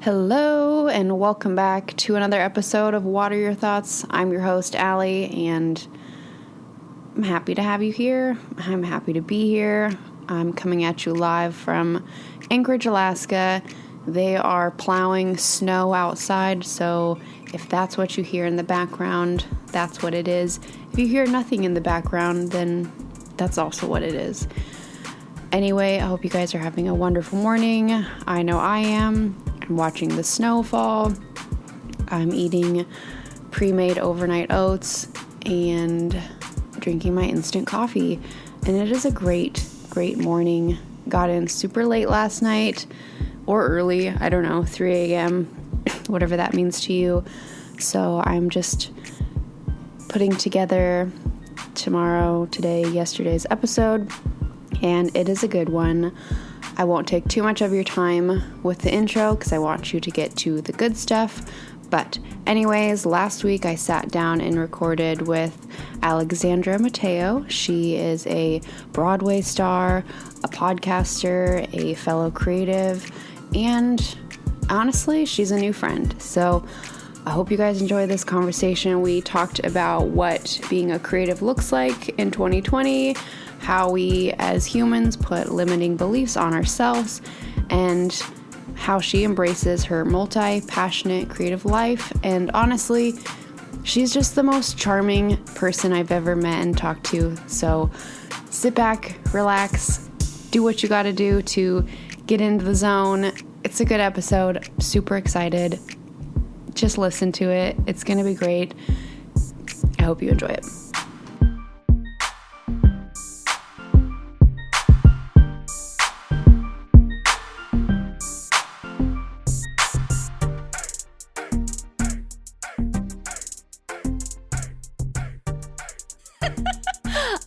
Hello, and welcome back to another episode of Water Your Thoughts. I'm your host, Allie, and I'm happy to have you here. I'm happy to be here. I'm coming at you live from Anchorage, Alaska. They are plowing snow outside, so if that's what you hear in the background, that's what it is. If you hear nothing in the background, then that's also what it is. Anyway, I hope you guys are having a wonderful morning. I know I am. I'm watching the snow fall. I'm eating pre-made overnight oats and drinking my instant coffee. And it is a great, great morning. Got in super late last night or early. I don't know, 3 a.m., whatever that means to you. So I'm just putting together yesterday's episode. And it is a good one. I won't take too much of your time with the intro because I want you to get to the good stuff. But anyways, last week I sat down and recorded with Alex Matteo. She is a Broadway star, a podcaster, a fellow creative, and honestly, she's a new friend. So I hope you guys enjoy this conversation. We talked about what being a creative looks like in 2020, how we as humans put limiting beliefs on ourselves, and how she embraces her multi-passionate creative life. And honestly, she's just the most charming person I've ever met and talked to. So sit back, relax, do what you gotta do to get into the zone. It's a good episode. I'm super excited. Just listen to it. It's gonna be great. I hope you enjoy it.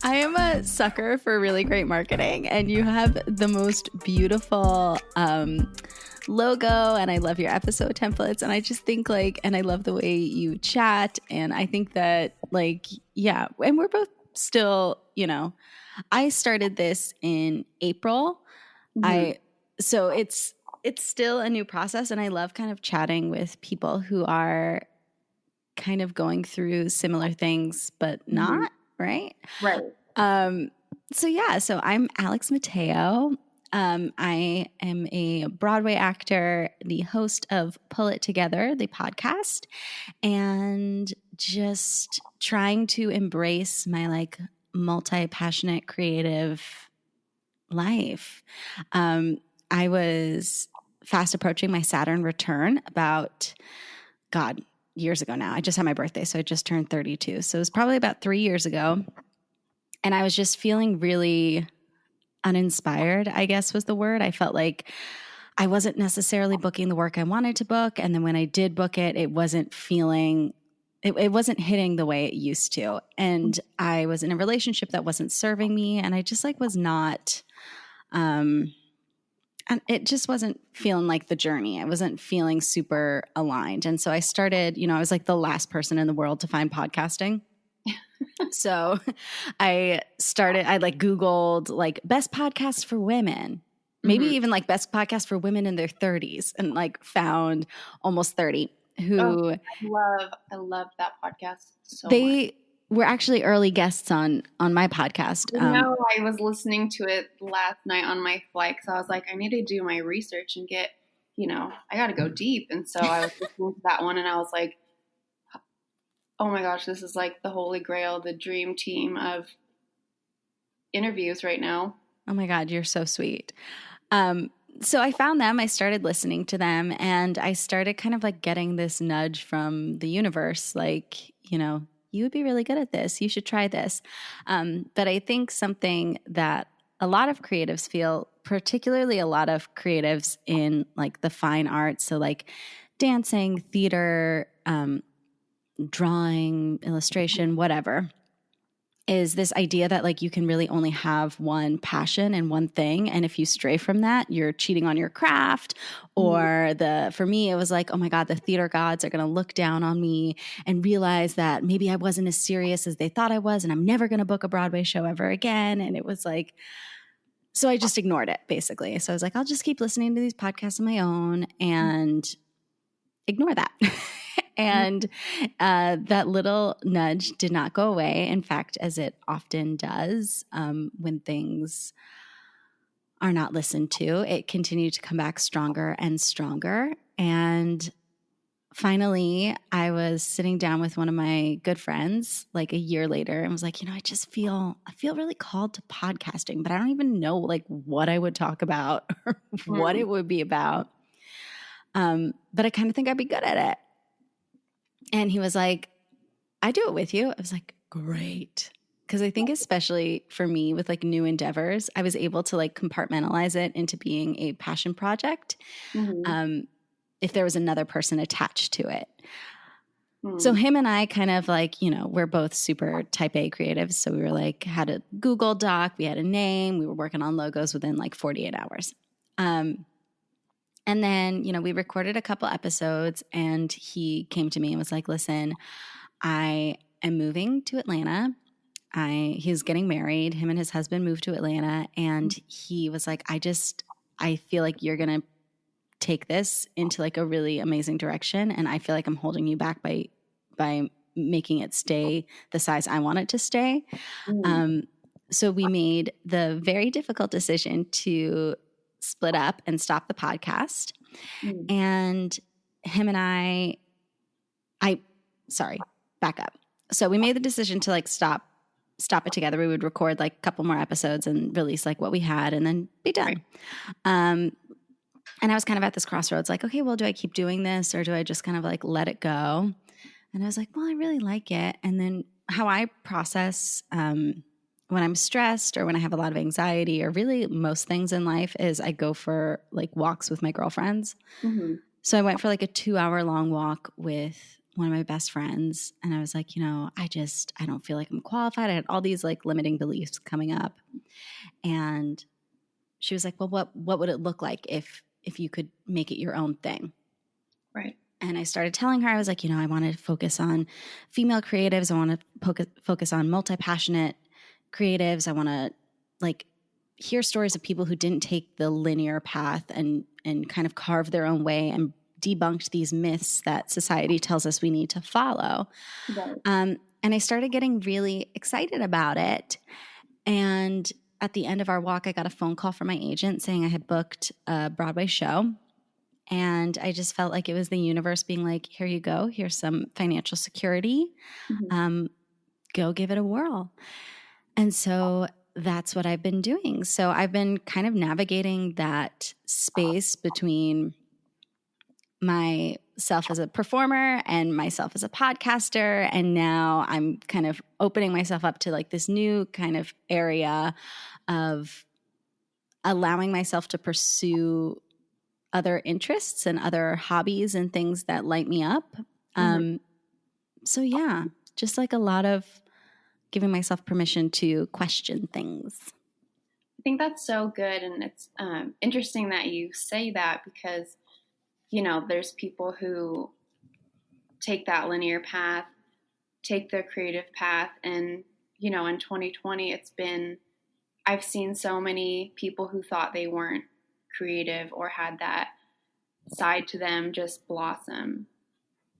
I am a sucker for really great marketing, and you have the most beautiful logo, and I love your episode templates, and I just think and I love the way you chat, and I think that and we're both still, I started this in April. So it's still a new process, and I love kind of chatting with people who are kind of going through similar things, but not. Right. So I'm Alex Matteo. I am a Broadway actor, the host of Pull It Together, the podcast, and just trying to embrace my multi-passionate creative life. I was fast approaching my Saturn return about, years ago now. I just had my birthday, so I just turned 32. So it was probably about 3 years ago. And I was just feeling really uninspired, I guess was the word. I felt like I wasn't necessarily booking the work I wanted to book. And then when I did book it, it wasn't hitting the way it used to. And I was in a relationship that wasn't serving me. And I just was not, and it just wasn't feeling like the journey. I wasn't feeling super aligned. And so I started, I was the last person in the world to find podcasting. So I Googled best podcasts for women, maybe even best podcasts for women in their 30s, and found almost 30 who I love that podcast so much. Were actually early guests on my podcast. I was listening to it last night on my flight because I was like, I need to do my research and get, I got to go deep. And so I was listening to that one and I was like, oh my gosh, this is the holy grail, the dream team of interviews right now. Oh my God, you're so sweet. So I found them, I started listening to them, and I started kind of getting this nudge from the universe, you would be really good at this. You should try this. But I think something that a lot of creatives feel, particularly a lot of creatives in the fine arts, so dancing, theater, drawing, illustration, whatever, is this idea that you can really only have one passion and one thing. And if you stray from that, you're cheating on your craft. Or for me, it was oh my God, the theater gods are going to look down on me and realize that maybe I wasn't as serious as they thought I was. And I'm never going to book a Broadway show ever again. And it was so I just ignored it basically. So I was I'll just keep listening to these podcasts on my own. And ignore that. And that little nudge did not go away. In fact, as it often does when things are not listened to, it continued to come back stronger and stronger. And finally, I was sitting down with one of my good friends like a year later and was like, I feel really called to podcasting, but I don't even know like what I would talk about or what it would be about. But I kind of think I'd be good at it. And he was like, I do it with you. I was like, great. Because I think especially for me with like new endeavors, I was able to like compartmentalize it into being a passion project. If there was another person attached to it. So him and I kind of like, we're both super type A creatives. So we were like, had a Google Doc, we had a name, we were working on logos within like 48 hours. And then, we recorded a couple episodes and he came to me and was like, listen, I am moving to Atlanta. He's getting married. Him and his husband moved to Atlanta. And he was like, I feel like you're going to take this into like a really amazing direction. And I feel like I'm holding you back by making it stay the size I want it to stay. So we made the very difficult decision to split up and stop the podcast. And him and back up. So we made the decision to like stop it together. We would record like a couple more episodes and release like what we had and then be done. Right. And I was kind of at this crossroads, like, okay, well, do I keep doing this or do I just kind of like let it go? And I was like, well, I really like it. And then how I process when I'm stressed or when I have a lot of anxiety or really most things in life is I go for like walks with my girlfriends. So I went for like a 2-hour long walk with one of my best friends. And I was like, I don't feel like I'm qualified. I had all these like limiting beliefs coming up. And she was like, well, what would it look like if you could make it your own thing? Right. And I started telling her, I was like, I want to focus on female creatives. I want to focus on multi-passionate creatives. I want to like hear stories of people who didn't take the linear path and kind of carve their own way and debunked these myths that society tells us we need to follow. Right. And I started getting really excited about it. And at the end of our walk, I got a phone call from my agent saying I had booked a Broadway show. And I just felt like it was the universe being like, here you go. Here's some financial security. Go give it a whirl. And so that's what I've been doing. So I've been kind of navigating that space between myself as a performer and myself as a podcaster. And now I'm kind of opening myself up to like this new kind of area of allowing myself to pursue other interests and other hobbies and things that light me up. So yeah, just like a lot of giving myself permission to question things. I think that's so good. And it's interesting that you say that because, there's people who take that linear path, take the creative path. And, in 2020, I've seen so many people who thought they weren't creative or had that side to them just blossom.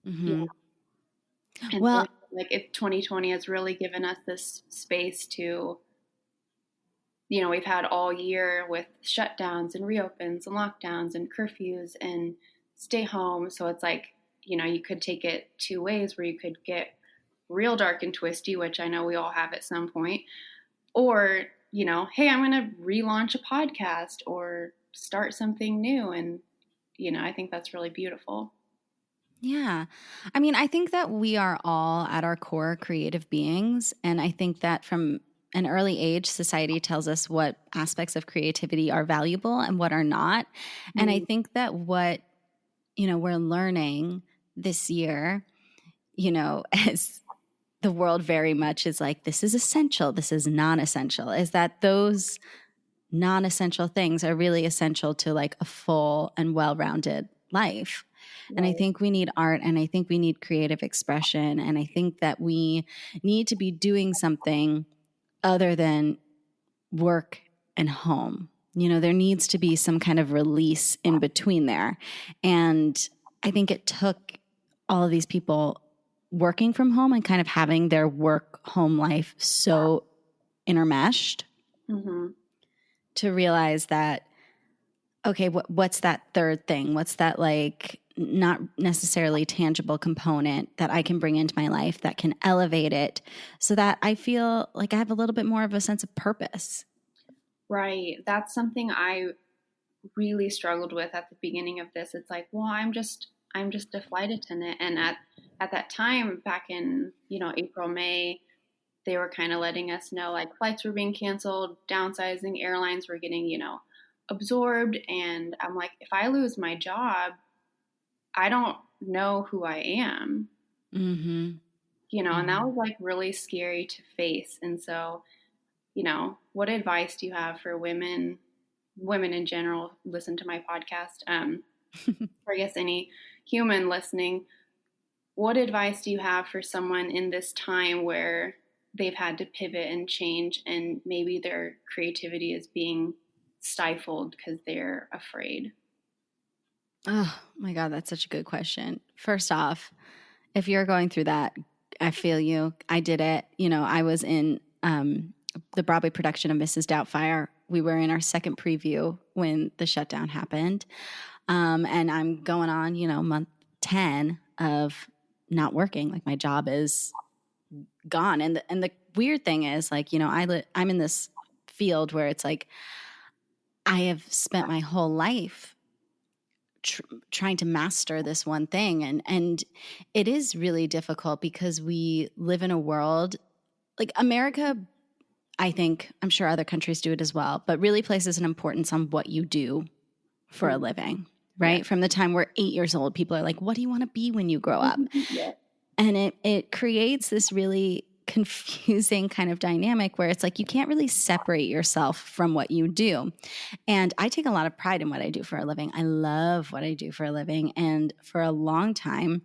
And well, so, like if 2020 has really given us this space to, we've had all year with shutdowns and reopens and lockdowns and curfews and stay home. So it's like, you could take it two ways where you could get real dark and twisty, which I know we all have at some point, or, hey, I'm going to relaunch a podcast or start something new. And, I think that's really beautiful. Yeah. I mean, I think that we are all at our core creative beings. And I think that from an early age, society tells us what aspects of creativity are valuable and what are not. And I think that what, we're learning this year, as the world very much is like, this is essential, this is non-essential, is that those non-essential things are really essential to like a full and well-rounded life. Right. And I think we need art and I think we need creative expression. And I think that we need to be doing something other than work and home. There needs to be some kind of release in between there. And I think it took all of these people working from home and kind of having their work home life so intermeshed to realize that, okay, what's that third thing? What's that like not necessarily tangible component that I can bring into my life that can elevate it so that I feel like I have a little bit more of a sense of purpose? Right. That's something I really struggled with at the beginning of this. It's like, well, I'm just a flight attendant. And at that time, back in, April, May, they were kind of letting us know like flights were being canceled, downsizing, airlines were getting, absorbed. And I'm like, if I lose my job, I don't know who I am. And that was like really scary to face. And so, what advice do you have for women in general listen to my podcast, or I guess any human listening? What advice do you have for someone in this time where they've had to pivot and change and maybe their creativity is being stifled because they're afraid? Oh my God, that's such a good question. First off, if you're going through that, I feel you. I did it. I was in the Broadway production of Mrs. Doubtfire. We were in our second preview when the shutdown happened. And I'm going on, month 10 of not working. Like my job is gone. And the weird thing is like, I'm in this field where it's like, I have spent my whole life trying to master this one thing. And it is really difficult because we live in a world like America. I'm sure other countries do it as well, but really places an importance on what you do for a living, right? Yeah. From the time we're 8 years old, people are like, what do you want to be when you grow up? Yeah. And it creates this really confusing kind of dynamic where it's like you can't really separate yourself from what you do. And I take a lot of pride in what I do for a living. I love what I do for a living. And for a long time,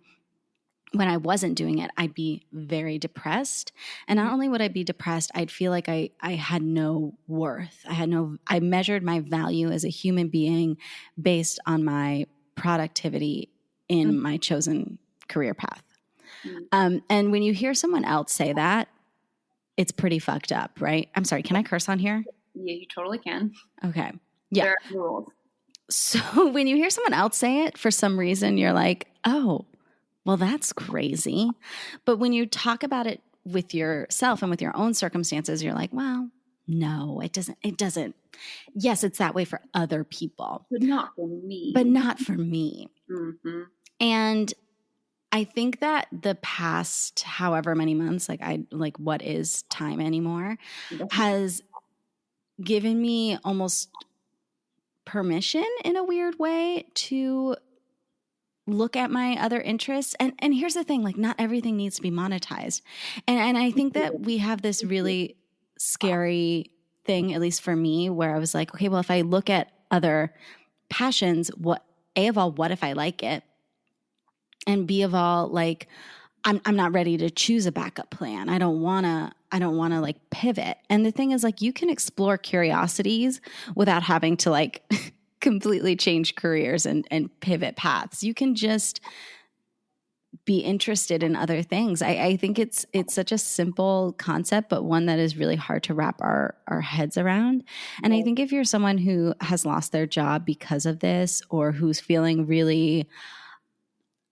when I wasn't doing it, I'd be very depressed. And not only would I be depressed, I'd feel like I had no worth. I measured my value as a human being based on my productivity in my chosen career path. And when you hear someone else say that, it's pretty fucked up, right? I'm sorry, can I curse on here? Yeah, you totally can. Okay. Yeah. There are rules. So when you hear someone else say it, for some reason, you're like, oh, well, that's crazy. But when you talk about it with yourself and with your own circumstances, you're like, well, no, it doesn't. Yes, it's that way for other people. But not for me. Mm-hmm. And I think that the past however many months, what is time anymore, has given me almost permission in a weird way to look at my other interests. And here's the thing, like not everything needs to be monetized. And I think that we have this really scary thing, at least for me, where I was like, okay, well, if I look at other passions, what if I like it? And B of all, like, I'm not ready to choose a backup plan. I don't want to like pivot. And the thing is like, you can explore curiosities without having to like completely change careers and pivot paths. You can just be interested in other things. I think it's such a simple concept, but one that is really hard to wrap our heads around. And I think if you're someone who has lost their job because of this, or who's feeling really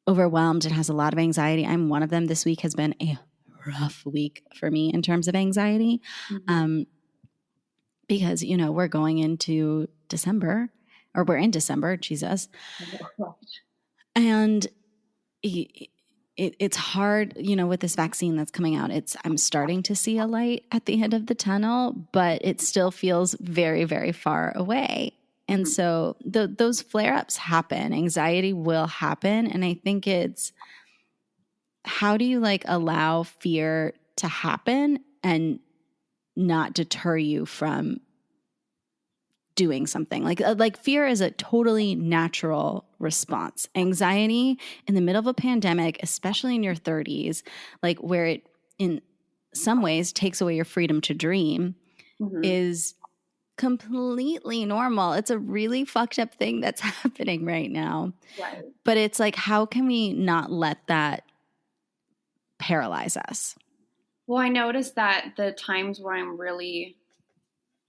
overwhelmed and has a lot of anxiety. I'm one of them. This week has been a rough week for me in terms of anxiety. Because, we're going into December, or we're in December, Jesus. And it's hard, with this vaccine that's coming out. I'm starting to see a light at the end of the tunnel, but it still feels very, very far away. And so those flare-ups happen. Anxiety will happen. And I think it's, how do you like allow fear to happen and not deter you from doing something? Like fear is a totally natural response. Anxiety in the middle of a pandemic, especially in your 30s, like where it in some ways takes away your freedom to dream, is completely normal. It's a really fucked up thing that's happening right now. Right. But it's like, how can we not let that paralyze us? Well, I noticed that the times where I'm really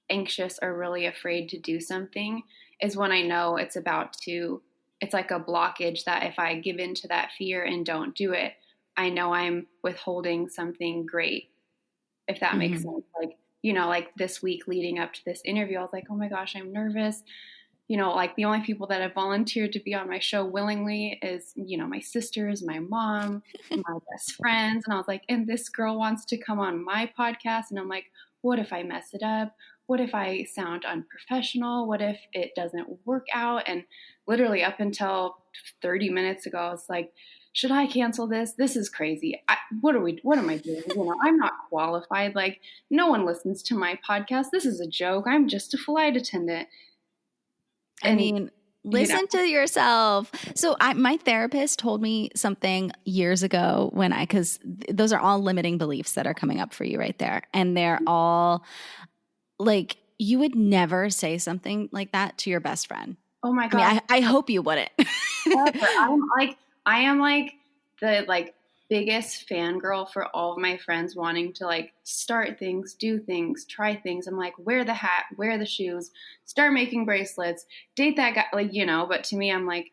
anxious or really afraid to do something is when I know it's like a blockage that if I give in to that fear and don't do it, I know I'm withholding something great, if that makes sense. Like, like this week leading up to this interview, I was like, oh my gosh, I'm nervous. Like the only people that have volunteered to be on my show willingly is, my sisters, my mom, my best friends. And I was like, and this girl wants to come on my podcast. And I'm like, what if I mess it up? What if I sound unprofessional? What if it doesn't work out? And literally up until 30 minutes ago, I was like, should I cancel this? This is crazy. What am I doing? I'm not qualified. Like, no one listens to my podcast. This is a joke. I'm just a flight attendant. I mean, listen to yourself. So my therapist told me something years ago because those are all limiting beliefs that are coming up for you right there. And they're all like, you would never say something like that to your best friend. Oh my God. I mean, I hope you wouldn't. I am like the biggest fangirl for all of my friends wanting to start things, do things, try things. I'm like, wear the hat, wear the shoes, start making bracelets, date that guy, but to me, I'm like,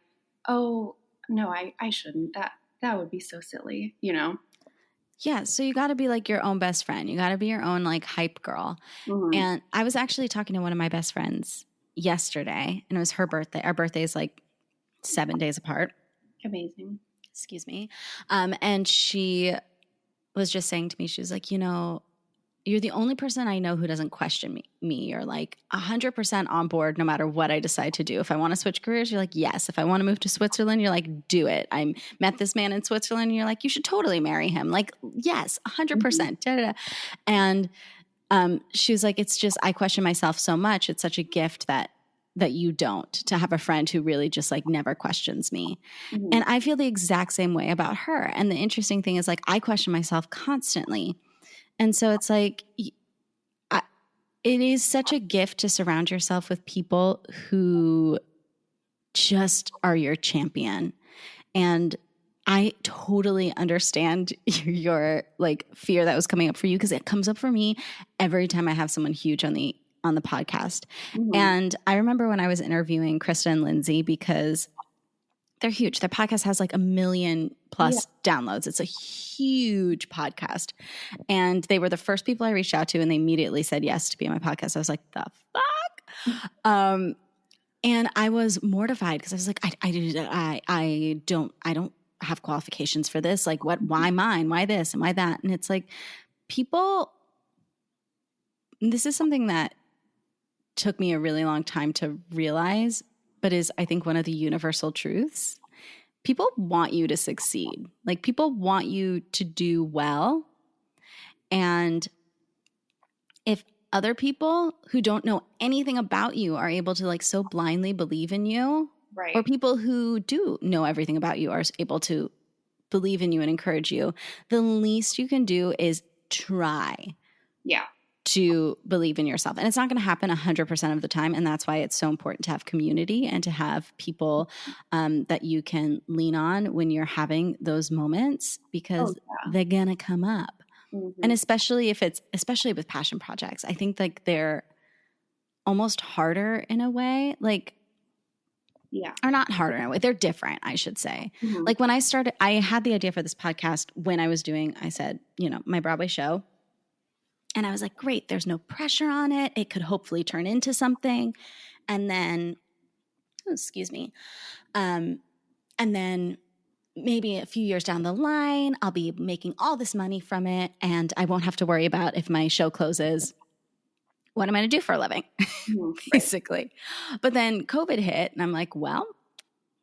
oh no, I shouldn't. That would be so silly, Yeah. So you got to be like your own best friend. You got to be your own hype girl. Mm-hmm. And I was actually talking to one of my best friends yesterday, and it was her birthday. Our birthday is 7 days apart. Amazing. Excuse me. And she was just saying to me, she was like, you're the only person I know who doesn't question me. You're 100% on board no matter what I decide to do. If I want to switch careers, you're like, yes. If I want to move to Switzerland, you're like, do it. I met this man in Switzerland, and you're like, you should totally marry him. Yes, 100%. Mm-hmm. Da-da-da. And she was like, it's just, I question myself so much. It's such a gift that you don't, to have a friend who really just never questions me. Mm-hmm. And I feel the exact same way about her. And the interesting thing is I question myself constantly. And so it's it is such a gift to surround yourself with people who just are your champion. And I totally understand your fear that was coming up for you, because it comes up for me every time I have someone huge on the podcast. Mm-hmm. And I remember when I was interviewing Krista and Lindsay, because they're huge. Their podcast has 1 million plus downloads. It's a huge podcast. And they were the first people I reached out to, and they immediately said yes to be on my podcast. I was like, the fuck? And I was mortified, because I was like, I don't have qualifications for this. Why mine? Why this? And why that? And it's people, this is something that took me a really long time to realize, but is, I think, one of the universal truths. People want you to succeed. People want you to do well. And if other people who don't know anything about you are able to so blindly believe in you, right, or people who do know everything about you are able to believe in you and encourage you, the least you can do is try. Yeah. To believe in yourself. And it's not going to happen 100% of the time. And that's why it's so important to have community and to have people that you can lean on when you're having those moments, because they're going to come up. Mm-hmm. And especially with passion projects, I think they're almost harder in a way, or not harder in a way. They're different, I should say. Mm-hmm. When I started, I had the idea for this podcast when I was doing, I said, my Broadway show. And I was like, great, there's no pressure on it. It could hopefully turn into something. And then, and then maybe a few years down the line, I'll be making all this money from it, and I won't have to worry about, if my show closes, what am I going to do for a living, basically. But then COVID hit, and I'm like, well,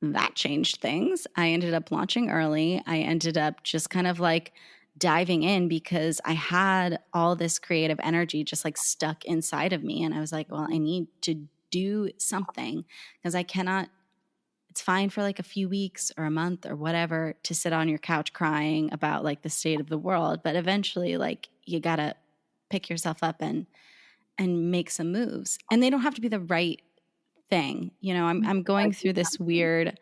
that changed things. I ended up launching early. I ended up just kind of diving in, because I had all this creative energy just stuck inside of me. And I was like, well, I need to do something, because I cannot, it's fine for a few weeks or a month or whatever to sit on your couch crying about the state of the world. But eventually you got to pick yourself up and and make some moves. And they don't have to be the right thing. You know, I'm going through this weird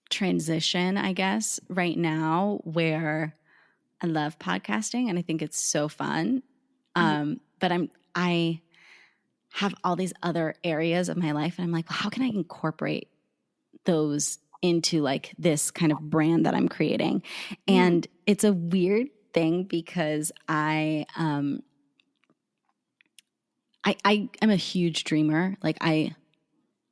transition, I guess, right now where I love podcasting and I think it's so fun. But I have all these other areas of my life and I'm like, well, how can I incorporate those into like this kind of brand that I'm creating? And it's a weird thing because I am a huge dreamer. Like I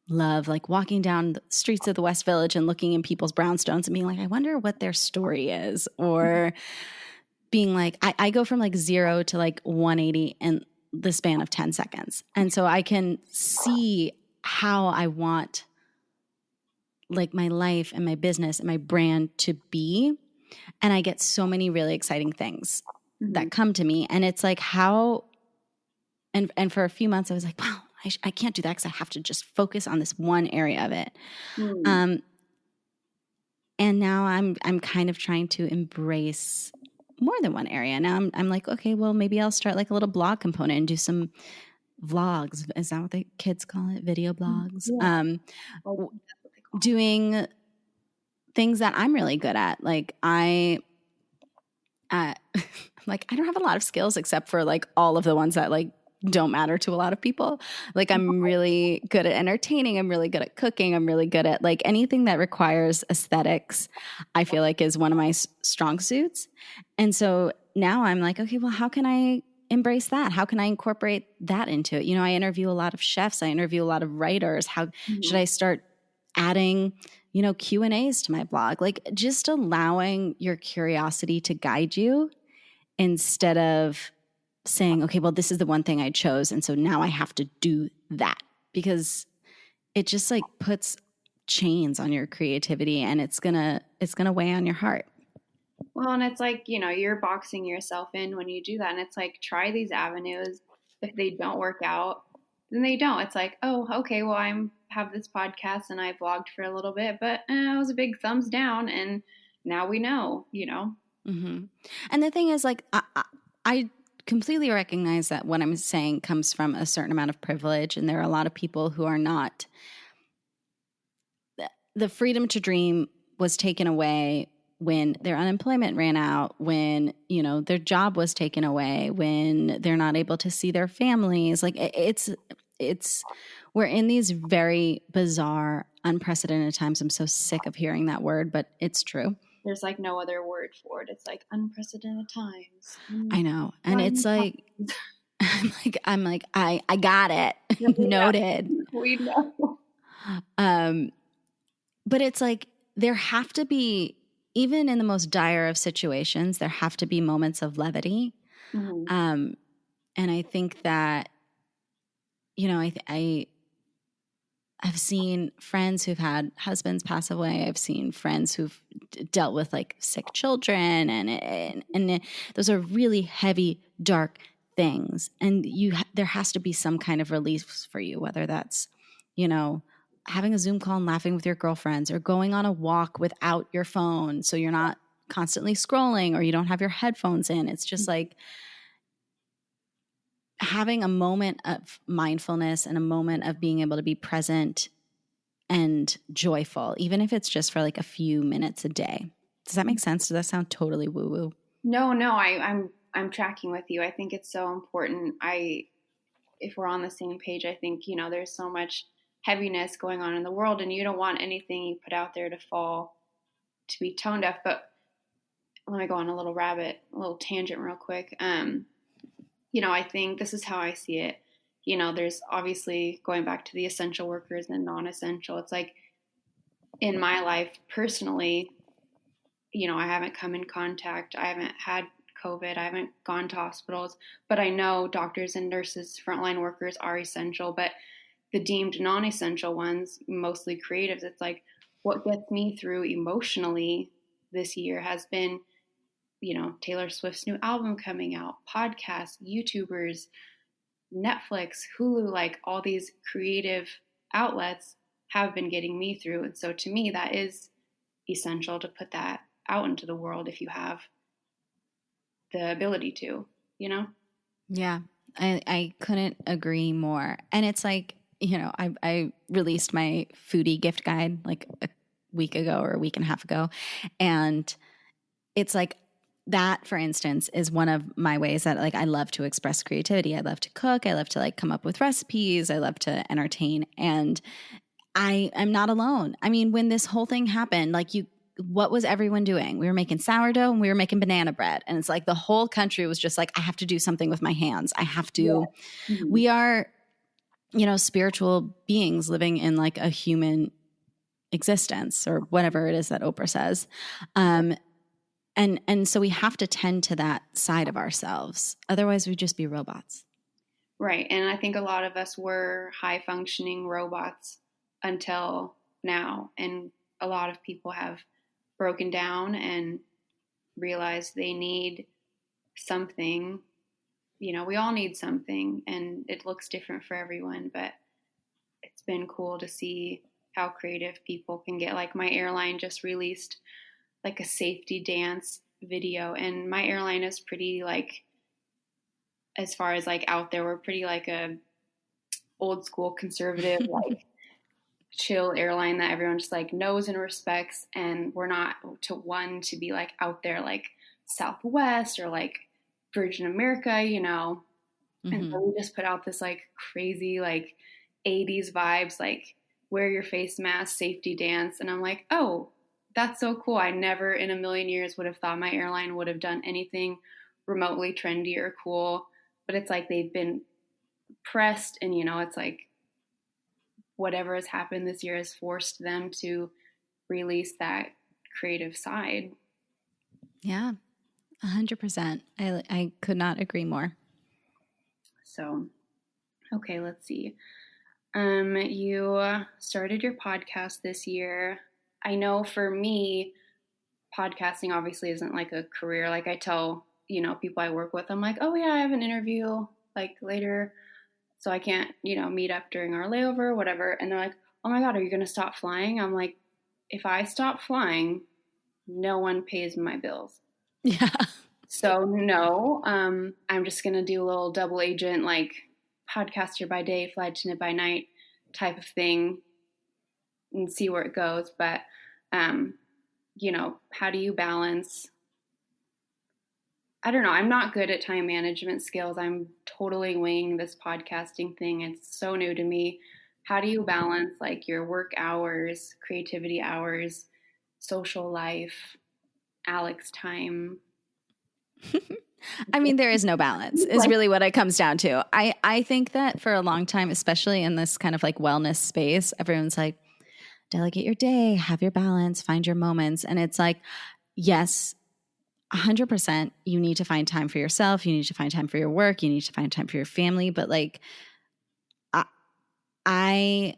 love like walking down the streets of the West Village and looking in people's brownstones and being like, I wonder what their story is. Or being like, I go from like 0 to like 180 in the span of 10 seconds. And so I can see how I want like my life and my business and my brand to be. And I get so many really exciting things that come to me. And it's like how, and for a few months I was like, wow, I can't do that because I have to just focus on this one area of it. And now I'm kind of trying to embrace more than one area. Now I'm like, okay, well, maybe I'll start like a little blog component and do some vlogs. Is that what the kids call it? Video blogs. Yeah. Doing things that I'm really good at. Like like I don't have a lot of skills except for like all of the ones that like don't matter to a lot of people. Like I'm really good at entertaining. I'm really good at cooking. I'm really good at like anything that requires aesthetics, I feel like is one of my strong suits. And so now I'm like, okay, well, how can I embrace that? How can I incorporate that into it? You know, I interview a lot of chefs. I interview a lot of writers. How should I start adding, you know, Q&As to my blog? Like just allowing your curiosity to guide you instead of saying, okay, well, this is the one thing I chose. And so now I have to do that, because it just like puts chains on your creativity and it's going to weigh on your heart. Well, and it's like, you know, you're boxing yourself in when you do that. And it's like, try these avenues. If they don't work out, then they don't. It's like, oh, okay, well, have this podcast and I vlogged for a little bit, but it was a big thumbs down. And now we know, you know. And the thing is, like, I completely recognize that what I'm saying comes from a certain amount of privilege. And there are a lot of people who are not. The freedom to dream was taken away when their unemployment ran out, when, you know, their job was taken away, when they're not able to see their families. Like we're in these very bizarre, unprecedented times. I'm so sick of hearing that word, but it's true. There's like no other word for it. It's like unprecedented times. I know. And it's like, I'm like, I got it. Noted. We know. But it's like, there have to be, even in the most dire of situations, there have to be moments of levity. And I think that, you know, I've seen friends who've had husbands pass away. I've seen friends who've dealt with like sick children, and those are really heavy, dark things. And there has to be some kind of release for you, whether that's, you know, having a Zoom call and laughing with your girlfriends, or going on a walk without your phone so you're not constantly scrolling, or you don't have your headphones in. It's just like having a moment of mindfulness and a moment of being able to be present and joyful, even if it's just for like a few minutes a day. Does that make sense? Does that sound totally woo-woo? No, I'm tracking with you. I think it's so important. If we're on the same page, I think, you know, there's so much heaviness going on in the world, and you don't want anything you put out there to be tone deaf. But let me go on a little tangent real quick. You know, I think this is how I see it. You know, there's obviously, going back to the essential workers and non-essential. It's like, in my life personally, you know, I haven't come in contact. I haven't had COVID. I haven't gone to hospitals, but I know doctors and nurses, frontline workers are essential. But the deemed non-essential ones, mostly creatives, it's like, what gets me through emotionally this year has been, you know, Taylor Swift's new album coming out, podcasts, YouTubers, Netflix, Hulu, like all these creative outlets have been getting me through. And so to me, that is essential to put that out into the world if you have the ability to, you know? Yeah, I couldn't agree more. And it's like, you know, I released my foodie gift guide like a week ago or a week and a half ago. And it's like that, for instance, is one of my ways that like I love to express creativity. I love to cook. I love to like come up with recipes. I love to entertain. And I am not alone. I mean, when this whole thing happened, like what was everyone doing? We were making sourdough and we were making banana bread. And it's like the whole country was just like, I have to do something with my hands. I have to, Mm-hmm. we are, you know, spiritual beings living in like a human existence or whatever it is that Oprah says. And so we have to tend to that side of ourselves. Otherwise we'd just be robots. Right. And I think a lot of us were high functioning robots until now. And a lot of people have broken down and realized they need something. You know, we all need something, and it looks different for everyone, but it's been cool to see how creative people can get. Like my airline just released like a safety dance video, and my airline is pretty like, as far as like out there, we're pretty like a old school conservative like chill airline that everyone just like knows and respects, and we're not to be like out there like Southwest or like Virgin America, you know. And so we just put out this like crazy like 80s vibes, like wear your face mask, safety dance. And I'm like, oh, that's so cool. I never in a million years would have thought my airline would have done anything remotely trendy or cool. But it's like they've been pressed, and you know, it's like whatever has happened this year has forced them to release that creative side. Yeah, 100%. I could not agree more. So, okay, let's see. You started your podcast this year. I know for me, podcasting obviously isn't like a career. Like I tell, you know, people I work with, I'm like, oh yeah, I have an interview like later, so I can't, you know, meet up during our layover or whatever. And they're like, oh my God, are you going to stop flying? I'm like, if I stop flying, no one pays my bills. Yeah. So no, I'm just going to do a little double agent, like podcaster by day, flight attendant by night type of thing and see where it goes. But, you know, how do you balance? I don't know. I'm not good at time management skills. I'm totally winging this podcasting thing. It's so new to me. How do you balance like your work hours, creativity hours, social life, Alex time? I mean, there is no balance is really what it comes down to. I think that for a long time, especially in this kind of like wellness space, everyone's like, delegate your day, have your balance, find your moments. And it's like, yes, 100%, you need to find time for yourself. You need to find time for your work. You need to find time for your family. But like, I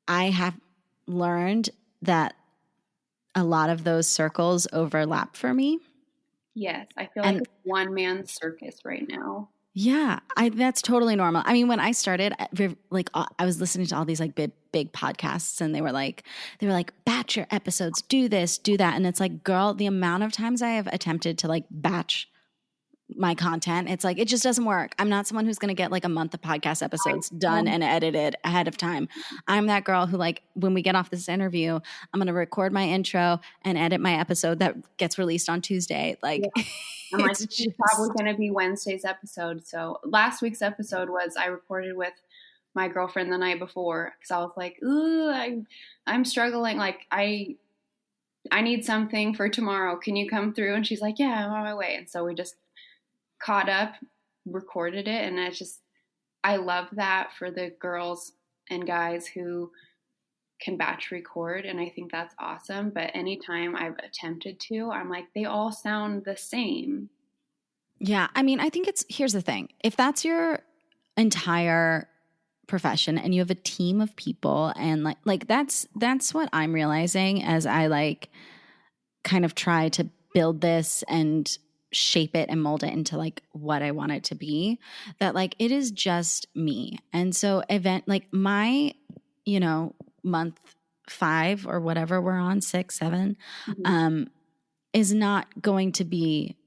have learned that a lot of those circles overlap for me. Yes, I feel like it's one man circus right now. Yeah, that's totally normal. I mean, when I started, like I was listening to all these like big podcasts, and they were like, batch your episodes, do this, do that, and it's like, girl, the amount of times I have attempted to like batch my content, it's like it just doesn't work. I'm not someone who's going to get like a month of podcast episodes done and edited ahead of time. I'm that girl who like when we get off this interview, I'm going to record my intro and edit my episode that gets released on Tuesday. Like, yeah. I'm like, it's probably going to be Wednesday's episode. So last week's episode was I recorded with my girlfriend the night before because I was like, ooh, I'm struggling. Like I need something for tomorrow. Can you come through? And she's like, yeah, I'm on my way. And so we just caught up, recorded it, and I love that for the girls and guys who can batch record, and I think that's awesome. But anytime I've attempted to, I'm like, they all sound the same. Yeah, I mean, I think here's the thing. If that's your entire profession and you have a team of people, and like that's what I'm realizing as I like kind of try to build this and shape it and mold it into like what I want it to be, that like it is just me. And so like my, you know, month 5 or whatever we're on, 6, 7, is not going to be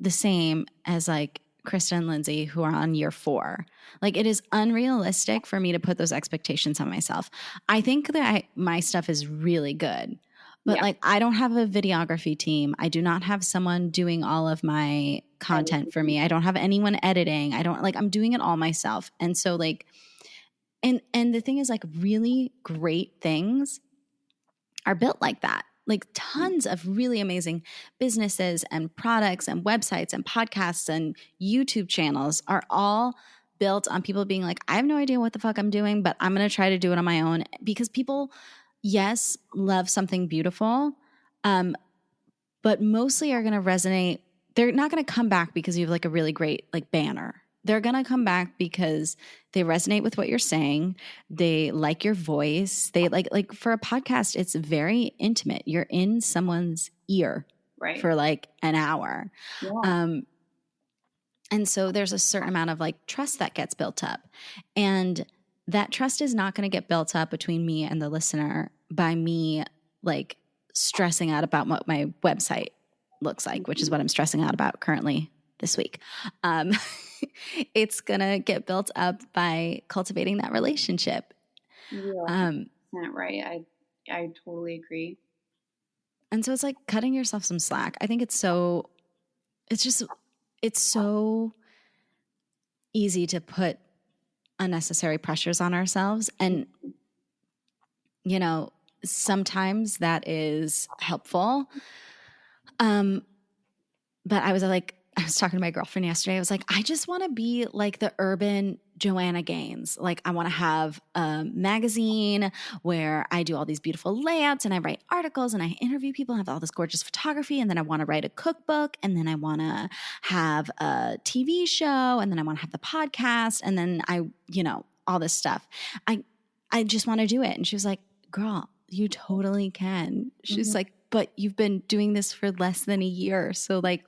the same as like Krista and Lindsay, who are on year 4. Like, it is unrealistic for me to put those expectations on myself. I think that my stuff is really good, but Yeah. like, I don't have a videography team. I do not have someone doing all of my content for me. I don't have anyone editing. I'm doing it all myself. And so like, and the thing is, like, really great things are built like that. Like, tons of really amazing businesses and products and websites and podcasts and YouTube channels are all built on people being like, I have no idea what the fuck I'm doing, but I'm going to try to do it on my own, because people, yes, love something beautiful, but mostly are going to resonate. They're not going to come back because you have like a really great like banner. They're going to come back because they resonate with what you're saying. They like your voice. They like for a podcast, it's very intimate. You're in someone's ear for like an hour. Yeah. And so there's a certain amount of like trust that gets built up. And that trust is not going to get built up between me and the listener by me like stressing out about what my website looks like, which is what I'm stressing out about currently this week. It's going to get built up by cultivating that relationship. Yeah. Right. I totally agree. And so it's like cutting yourself some slack. I think it's so easy to put unnecessary pressures on ourselves. And, you know, sometimes that is helpful. But I was talking to my girlfriend yesterday. I was like, I just want to be like the urban Joanna Gaines. Like, I want to have a magazine where I do all these beautiful layouts and I write articles and I interview people and have all this gorgeous photography. And then I want to write a cookbook, and then I want to have a TV show, and then I want to have the podcast, and then all this stuff. I just want to do it. And she was like, girl, you totally can. She's like, but you've been doing this for less than a year. So like,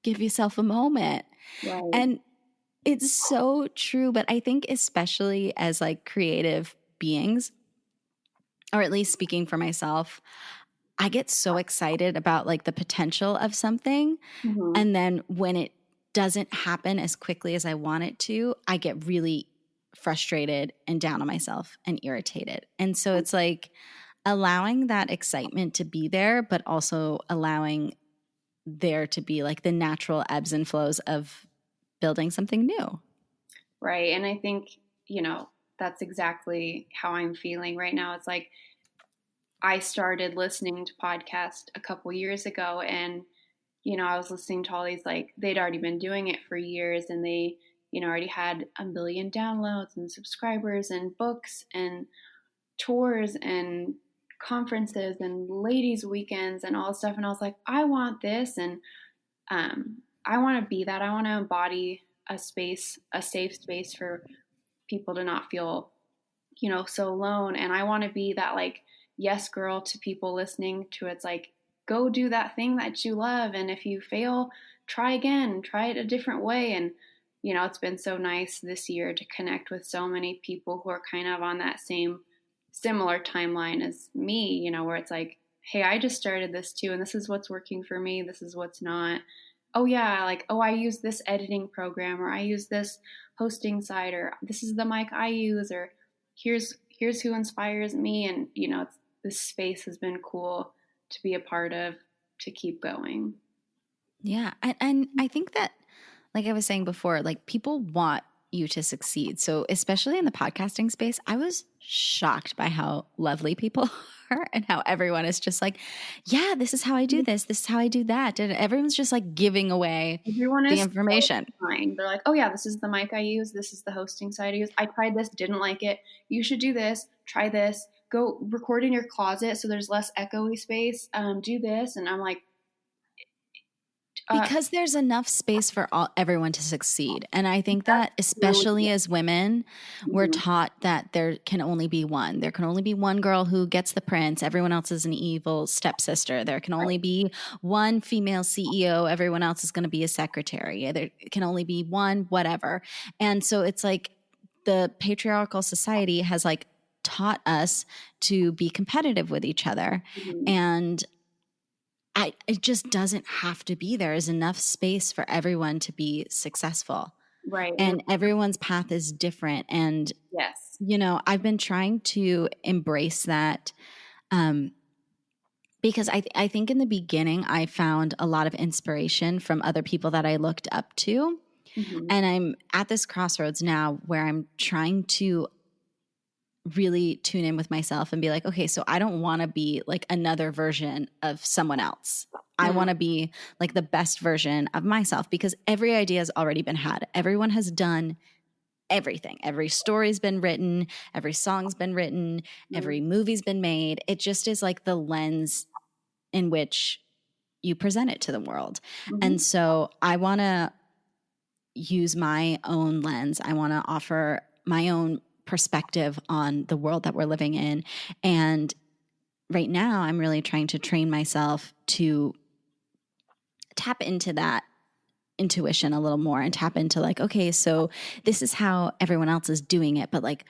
give yourself a moment. Right. And it's so true. But I think especially as like creative beings, or at least speaking for myself, I get so excited about like the potential of something. Mm-hmm. And then when it doesn't happen as quickly as I want it to, I get really frustrated and down on myself and irritated. And so it's like allowing that excitement to be there, but also allowing there to be like the natural ebbs and flows of building something new. Right. And I think, that's exactly how I'm feeling right now. It's like I started listening to podcasts a couple years ago, and, I was listening to all these, like, they'd already been doing it for years, and they, already had 1 billion downloads and subscribers and books and tours and conferences and ladies' weekends and all this stuff. And I was like, I want this. And I want to be that. I want to embody a space, a safe space for people to not feel, so alone. And I want to be that, like, yes girl to people listening to it's like, go do that thing that you love. And if you fail, try again, try it a different way. And, it's been so nice this year to connect with so many people who are kind of on that similar timeline as me, where it's like, hey, I just started this too, and this is what's working for me, this is what's not. Oh yeah, like, oh, I use this editing program, or I use this hosting site, or this is the mic I use, or here's who inspires me. And this space has been cool to be a part of, to keep going. Yeah. And I think that, like I was saying before, like, people want you to succeed. So especially in the podcasting space, I was shocked by how lovely people are and how everyone is just like, yeah, this is how I do this. This is how I do that. And everyone's just like giving away the information. So kind. They're like, oh yeah, this is the mic I use. This is the hosting site I use. I tried this, didn't like it. You should do this. Try this. Go record in your closet so there's less echoey space. Do this. And I'm like, because there's enough space for everyone to succeed. And I think that especially as women, we're taught that there can only be one. There can only be one girl who gets the prince. Everyone else is an evil stepsister. There can only be one female CEO. Everyone else is going to be a secretary. There can only be one whatever. And so it's like the patriarchal society has like taught us to be competitive with each other. And it just doesn't have to be. There is enough space for everyone to be successful. Right. And everyone's path is different. And, Yes. you know, I've been trying to embrace that because I think in the beginning I found a lot of inspiration from other people that I looked up to. Mm-hmm. And I'm at this crossroads now where I'm trying to really tune in with myself and be like, okay, so I don't want to be like another version of someone else. I want to be like the best version of myself because every idea has already been had. Everyone has done everything. Every story's been written, every song's been written, every movie's been made. It just is like the lens in which you present it to the world. And so I want to use my own lens. I want to offer my own perspective on the world that we're living in. And right now, I'm really trying to train myself to tap into that intuition a little more and tap into like, okay, so this is how everyone else is doing it, but like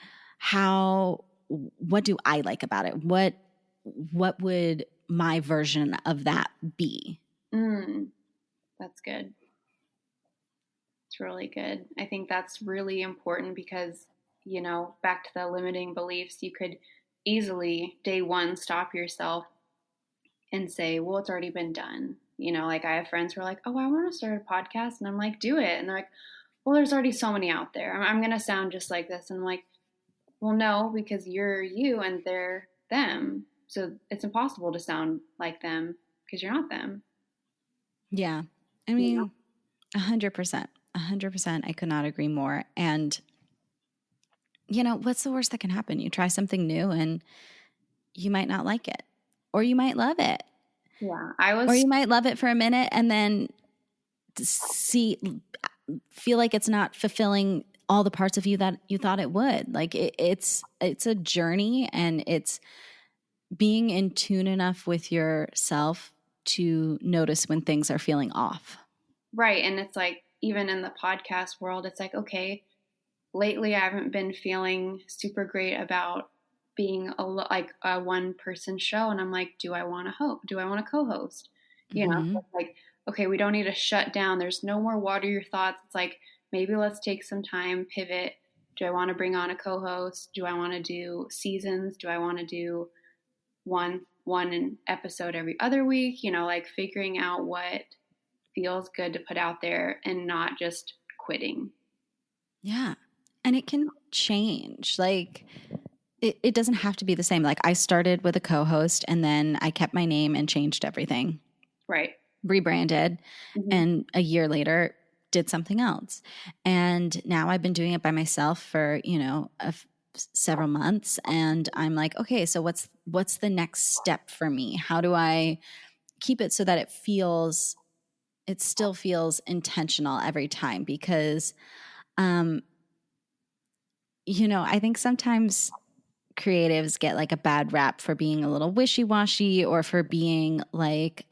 what do I like about it? What would my version of that be? That's good. It's really good. I think that's really important because, you know, back to the limiting beliefs, you could easily day one stop yourself and say, well, it's already been done. You know, like I have friends who are like, oh, I want to start a podcast. And I'm like, do it. And they're like, well, there's already so many out there. I'm going to sound just like this. And I'm like, well, no, because you're you and they're them. So it's impossible to sound like them because you're not them. Yeah. I mean, 100%. 100%. I could not agree more. And, you know, what's the worst that can happen? You try something new and you might not like it, or you might love it. Yeah. Or you might love it for a minute and then feel like it's not fulfilling all the parts of you that you thought it would. Like it's a journey, and it's being in tune enough with yourself to notice when things are feeling off. Right. And it's like, even in the podcast world, it's like, okay, lately I haven't been feeling super great about being a one person show. And I'm like, do I want to host? Do I want to co-host? You know, it's like, okay, we don't need to shut down. There's no more water your thoughts. It's like, maybe let's take some time, pivot. Do I want to bring on a co-host? Do I want to do seasons? Do I want to do one an episode every other week? You know, like figuring out what feels good to put out there and not just quitting. Yeah. And it can change. Like it doesn't have to be the same. Like I started with a co-host and then I kept my name and changed everything. Right. Rebranded. And a year later did something else. And now I've been doing it by myself for, you know, several months. And I'm like, okay, so what's the next step for me? How do I keep it so that it still feels intentional every time? Because, you know, I think sometimes creatives get like a bad rap for being a little wishy-washy, or for being like,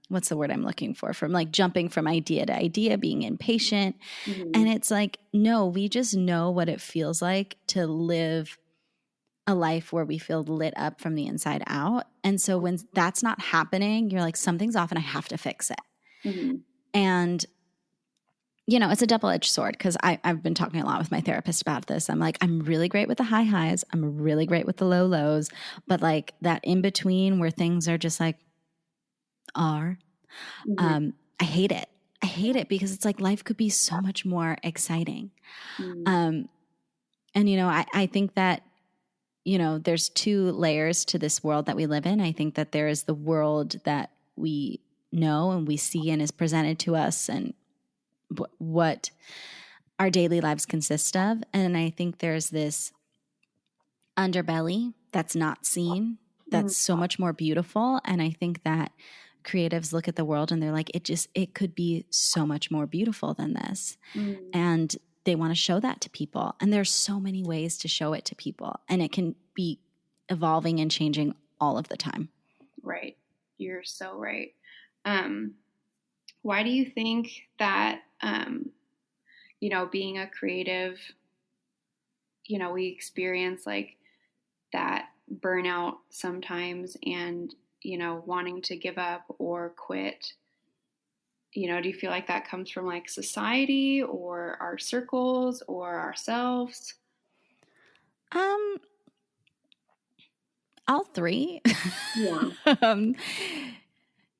what's the word I'm looking for? From like jumping from idea to idea, being impatient. And it's like, no, we just know what it feels like to live a life where we feel lit up from the inside out. And so when that's not happening, you're like, something's off and I have to fix it. And you know, it's a double-edged sword, because I've been talking a lot with my therapist about this. I'm like, I'm really great with the high highs. I'm really great with the low lows. But like that in between where things are just like I hate it. I hate it because it's like life could be so much more exciting. And, you know, I think that, you know, there's two layers to this world that we live in. I think that there is the world that we know and we see and is presented to us, and what our daily lives consist of. And I think there's this underbelly that's not seen, that's so much more beautiful. And I think that creatives look at the world and they're like, it could be so much more beautiful than this. And they want to show that to people. And there's so many ways to show it to people. And it can be evolving and changing all of the time. Right. You're so right. Why do you think that, you know, being a creative, you know, we experience like that burnout sometimes, and, wanting to give up or quit, do you feel like that comes from like society or our circles or ourselves? Um, all three. Yeah. um,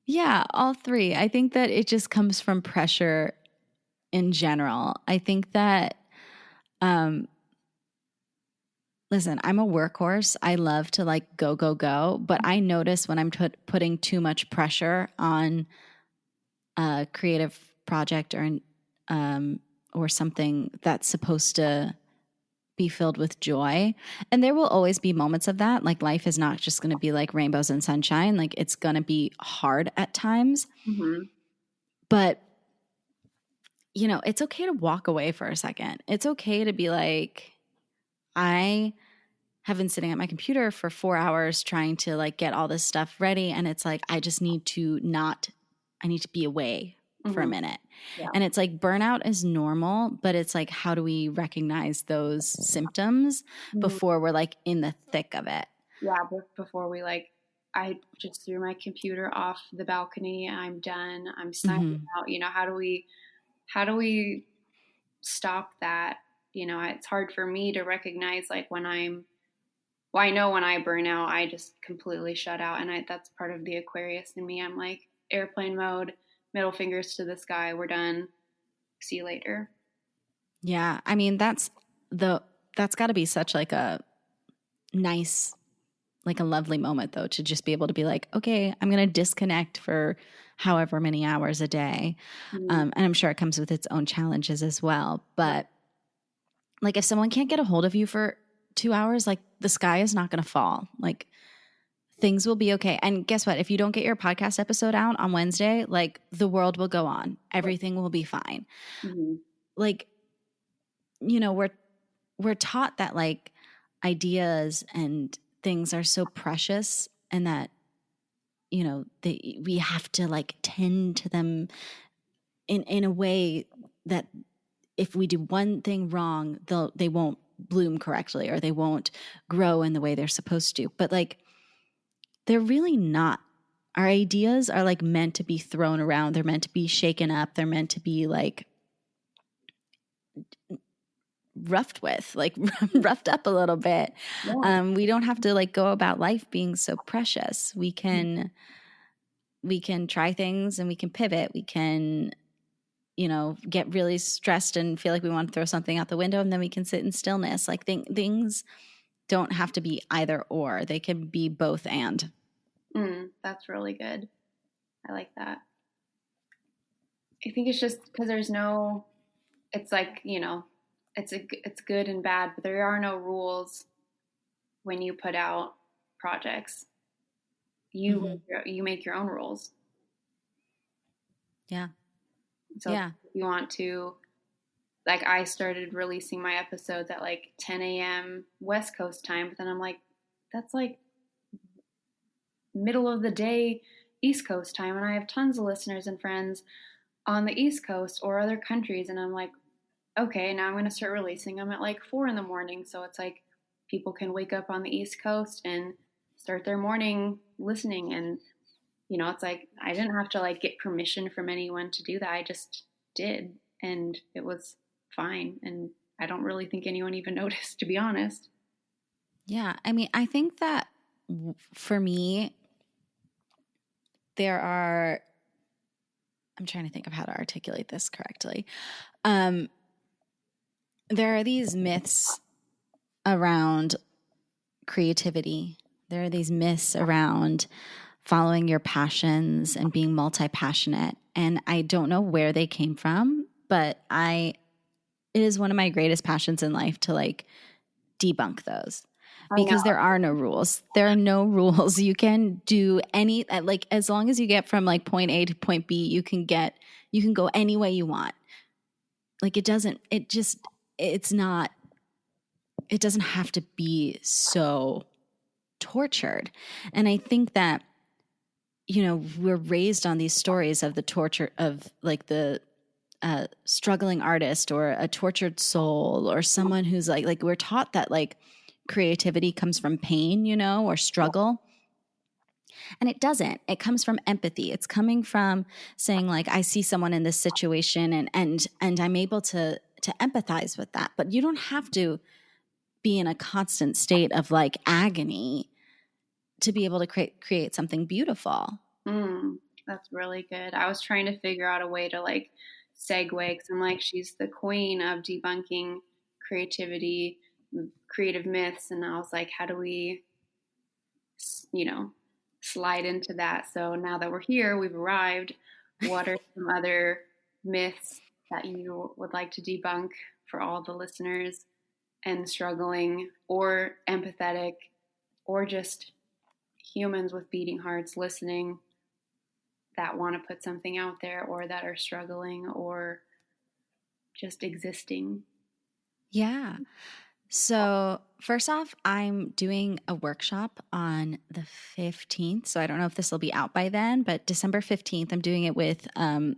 yeah, all three. I think that it just comes from pressure in general. I think that, um, listen, I'm a workhorse. I love to like go, go, go, but I notice when I'm putting too much pressure on a creative project or something that's supposed to be filled with joy. And there will always be moments of that. Like life is not just going to be like rainbows and sunshine. Like it's going to be hard at times. Mm-hmm. But it's okay to walk away for a second. It's okay to be like, I have been sitting at my computer for 4 hours trying to like get all this stuff ready. And it's like, I need to be away for a Mm-hmm. minute. Yeah. And it's like burnout is normal, but it's like, how do we recognize those symptoms before we're like in the thick of it? Yeah. Before we like, I just threw my computer off the balcony. I'm done. I'm signing out. How do we stop that? It's hard for me to recognize like I know when I burn out, I just completely shut out. And that's part of the Aquarius in me. I'm like airplane mode, middle fingers to the sky. We're done. See you later. Yeah. I mean, that's got to be such like a nice, like a lovely moment though, to just be able to be like, okay, I'm going to disconnect for however many hours a day. And I'm sure it comes with its own challenges as well. But like if someone can't get a hold of you for 2 hours, like the sky is not going to fall. Like things will be okay. And guess what? If you don't get your podcast episode out on Wednesday, like the world will go on. Everything will be fine. Mm-hmm. Like, we're taught that like ideas and things are so precious and that, we have to like tend to them in a way that if we do one thing wrong, they won't bloom correctly or they won't grow in the way they're supposed to. But like, they're really not. Our ideas are like meant to be thrown around. They're meant to be shaken up. They're meant to be like roughed up a little bit. Yeah. We don't have to like go about life being so precious. We can try things and we can pivot. We can, get really stressed and feel like we want to throw something out the window, and then we can sit in stillness. Like things don't have to be either or. They can be both and. That's really good. I like that. I think it's just because it's like, it's good and bad, but there are no rules when you put out projects. You make your own rules. Yeah. So if you want to, like, I started releasing my episodes at like 10 a.m. West Coast time, but then I'm like, that's like middle of the day East Coast time, and I have tons of listeners and friends on the East Coast or other countries, and I'm like, okay, now I'm going to start releasing them at like 4 a.m. So it's like people can wake up on the East Coast and start their morning listening. And, it's like I didn't have to like get permission from anyone to do that. I just did. And it was fine. And I don't really think anyone even noticed, to be honest. Yeah. I mean, I think that for me, I'm trying to think of how to articulate this correctly. There are these myths around creativity. There are these myths around following your passions and being multi-passionate. And I don't know where they came from, but it is one of my greatest passions in life to like debunk those. Because there are no rules. There are no rules. You can do like as long as you get from like point A to point B, you can go any way you want. Like it doesn't have to be so tortured. And I think that, we're raised on these stories of the torture of like the struggling artist or a tortured soul or someone who's like we're taught that like creativity comes from pain, or struggle. And it doesn't. It comes from empathy. It's coming from saying like, I see someone in this situation and I'm able to empathize with that. But you don't have to be in a constant state of like agony to be able to create something beautiful. That's really good. I was trying to figure out a way to like segue, because I'm like, she's the queen of debunking creativity, creative myths, and I was like, how do we, slide into that? So now that we're here, we've arrived. What are some other myths that you would like to debunk for all the listeners and struggling or empathetic or just humans with beating hearts listening that want to put something out there or that are struggling or just existing? Yeah. So, first off, I'm doing a workshop on the 15th. So, I don't know if this will be out by then, but December 15th, I'm doing it with, oh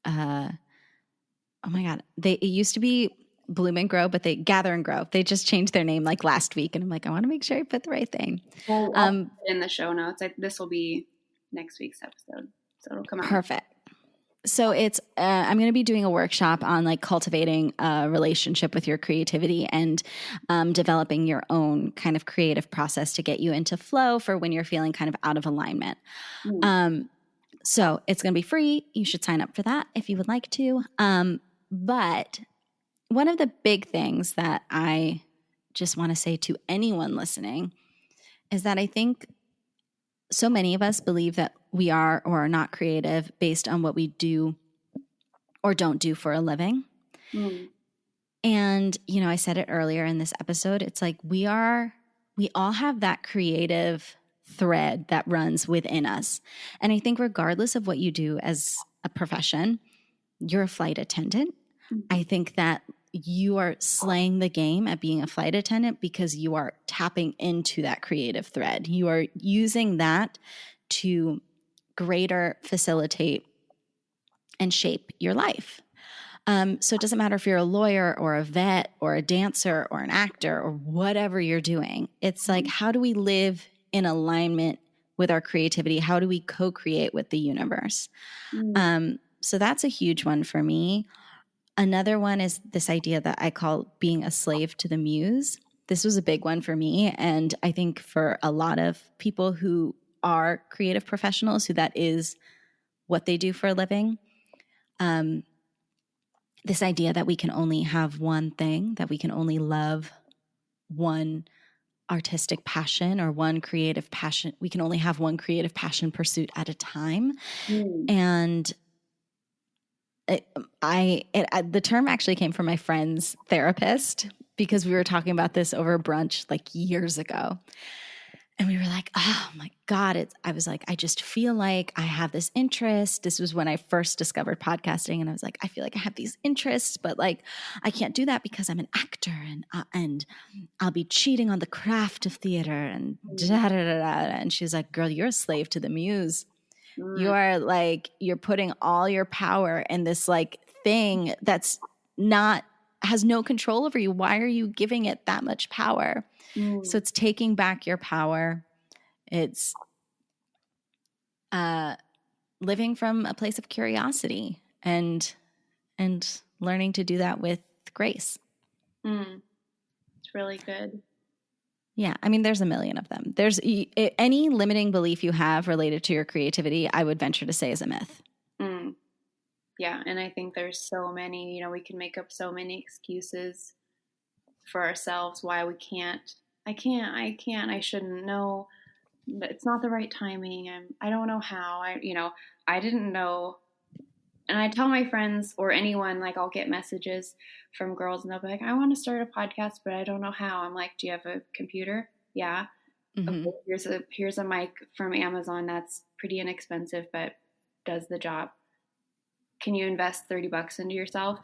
my God, it used to be Bloom and Grow, but they Gather and Grow. They just changed their name like last week. And I'm like, I want to make sure I put the right thing. Well, I'll put it in the show notes. This will be next week's episode. So it'll come out. Perfect. So it's I'm going to be doing a workshop on like cultivating a relationship with your creativity and developing your own kind of creative process to get you into flow for when you're feeling kind of out of alignment. So it's going to be free. You should sign up for that if you would like to. But one of the big things that I just want to say to anyone listening is that I think so many of us believe that we are or are not creative based on what we do or don't do for a living. And, I said it earlier in this episode, it's like we all have that creative thread that runs within us. And I think regardless of what you do as a profession, you're a flight attendant. I think that you are slaying the game at being a flight attendant because you are tapping into that creative thread. You are using that to greater facilitate and shape your life. So it doesn't matter if you're a lawyer or a vet or a dancer or an actor or whatever you're doing. It's like, how do we live in alignment with our creativity? How do we co-create with the universe? So that's a huge one for me. Another one is this idea that I call being a slave to the muse. This was a big one for me. And I think for a lot of people who are creative professionals, who that is what they do for a living, this idea that we can only have one thing, that we can only love one artistic passion or one creative passion. We can only have one creative passion pursuit at a time. And the term actually came from my friend's therapist because we were talking about this over brunch like years ago. And we were like, oh my God, I was like, I just feel like I have this interest. This was when I first discovered podcasting. And I was like, I feel like I have these interests, but like, I can't do that because I'm an actor and I'll be cheating on the craft of theater and da, da, da, da. And she's like, girl, you're a slave to the muse. You are like, you're putting all your power in this like thing that's has no control over you. Why are you giving it that much power? So it's taking back your power. It's living from a place of curiosity and learning to do that with grace. It's really good. Yeah. I mean, there's a million of them. There's any limiting belief you have related to your creativity, I would venture to say is a myth. Yeah. And I think there's so many, we can make up so many excuses for ourselves why we can't. I can't, I shouldn't know. It's not the right timing. I don't know how. I didn't know. And I tell my friends or anyone, like I'll get messages from girls and they'll be like, I want to start a podcast, but I don't know how. I'm like, do you have a computer? Yeah. Okay, here's a mic from Amazon that's pretty inexpensive, but does the job. Can you invest $30 into yourself?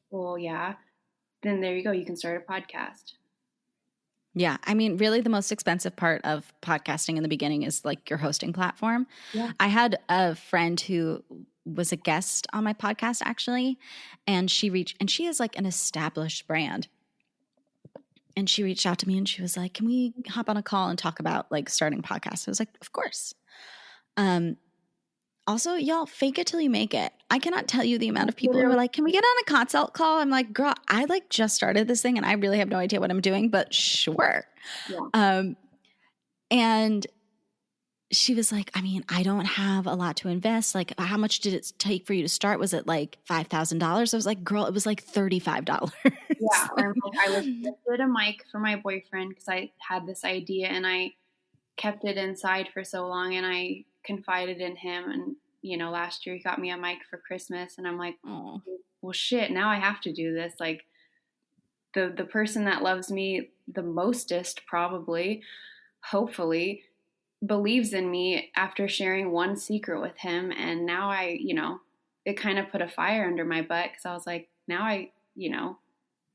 Well, yeah. Then there you go. You can start a podcast. Yeah. I mean, really the most expensive part of podcasting in the beginning is like your hosting platform. Yeah. I had a friend who was a guest on my podcast actually, and she has like an established brand. And she reached out to me and she was like, can we hop on a call and talk about like starting a podcast? I was like, of course. Also, y'all, fake it till you make it. I cannot tell you the amount of people who are like, can we get on a consult call? I'm like, girl, I like just started this thing and I really have no idea what I'm doing, but sure. Yeah. And she was like, I mean, I don't have a lot to invest. Like, how much did it take for you to start? Was it like $5,000? I was like, girl, it was like $35. Yeah. Or I lifted a mic for my boyfriend because I had this idea and I kept it inside for so long and I confided in him. And, last year he got me a mic for Christmas and I'm like, oh, well, shit, now I have to do this. Like the person that loves me the mostest, probably, hopefully, believes in me after sharing one secret with him. And now it kind of put a fire under my butt because I was like, now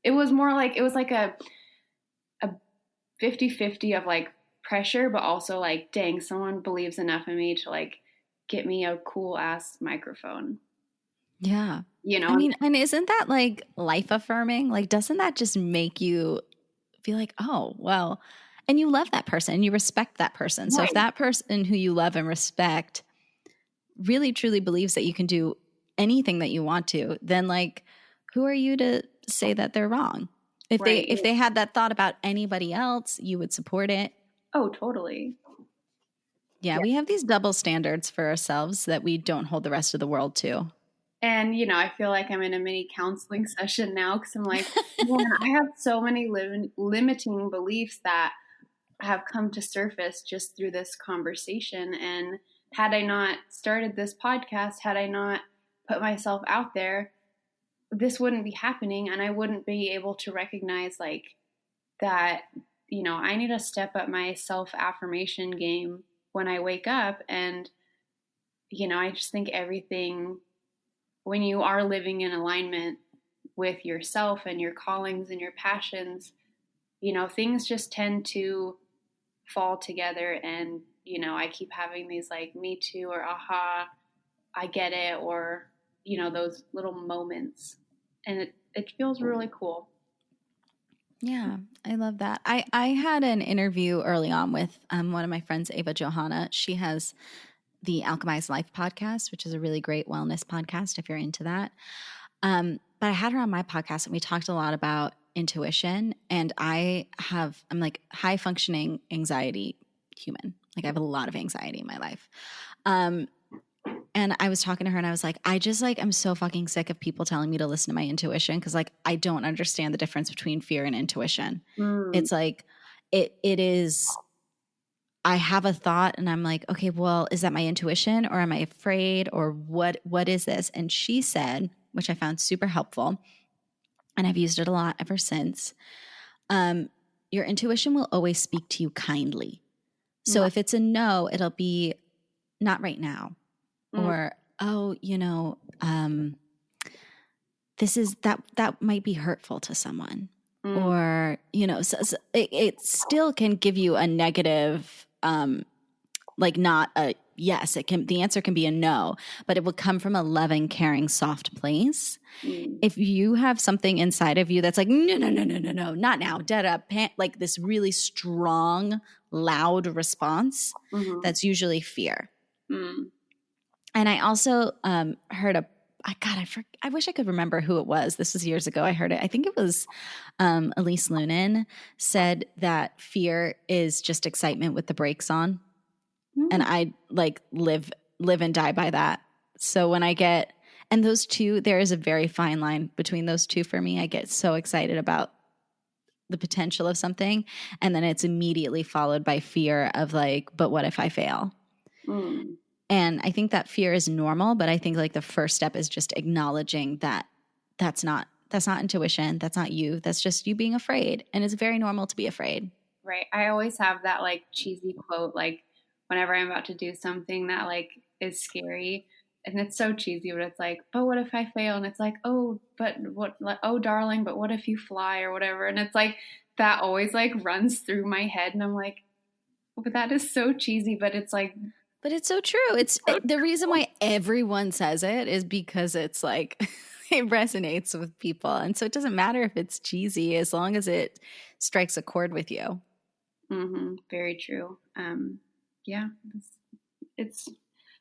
it was more like, it was like a 50-50 of like pressure, but also like, dang, someone believes enough in me to like get me a cool ass microphone. Yeah. I mean, and isn't that like life affirming? Like, doesn't that just make you feel like, oh, well, and you love that person, you respect that person. Right. So if that person who you love and respect really truly believes that you can do anything that you want to, then like, who are you to say that they're wrong? If they had that thought about anybody else, you would support it. Oh, totally. Yeah, we have these double standards for ourselves that we don't hold the rest of the world to. And, I feel like I'm in a mini counseling session now because I'm like, man, I have so many limiting beliefs that have come to surface just through this conversation. And had I not started this podcast, had I not put myself out there, this wouldn't be happening. And I wouldn't be able to recognize like that, I need to step up my self-affirmation game when I wake up. And, I just think everything, when you are living in alignment with yourself and your callings and your passions, things just tend to fall together. And, I keep having these like me too, or aha, I get it. Or, those little moments, and it feels really cool. Yeah, I love that. I had an interview early on with one of my friends, Ava Johanna. She has the Alchemized Life podcast, which is a really great wellness podcast if you're into that. But I had her on my podcast and we talked a lot about intuition. And I'm like high functioning anxiety human. Like I have a lot of anxiety in my life. And I was talking to her and I was like, I'm so fucking sick of people telling me to listen to my intuition. Cause like, I don't understand the difference between fear and intuition. It's like, it is, I have a thought and I'm like, okay, well, is that my intuition or am I afraid or what is this? And she said, which I found super helpful, and I've used it a lot ever since, your intuition will always speak to you kindly. So if it's a no, it'll be not right now. Or, oh, this is that might be hurtful to someone. Or, so it still can give you a negative, like not a yes. The answer can be a no, but it will come from a loving, caring, soft place. If you have something inside of you that's like, no, not now, dead up, like this really strong, loud response, that's usually fear. And I also heard I wish I could remember who it was. This was years ago. I heard it. I think it was Elise Lunin said that fear is just excitement with the brakes on. And I like live and die by that. So when I get, and those two, there is a very fine line between those two for me. I get so excited about the potential of something. And then it's immediately followed by fear of like, but what if I fail? And I think that fear is normal, but I think like the first step is just acknowledging that that's not intuition. That's not you. That's just you being afraid. And it's very normal to be afraid. Right. I always have that like cheesy quote, like whenever I'm about to do something that like is scary, and it's so cheesy, but it's like, but what if I fail? And it's like, oh, but what, like, oh darling, but what if you fly or whatever? And it's like, that always like runs through my head. And I'm like, but that is so cheesy, but it's like, but it's so true. It's the reason why everyone says it is because it's like, it resonates with people. And so it doesn't matter if it's cheesy as long as it strikes a chord with you. Very true. Yeah, it's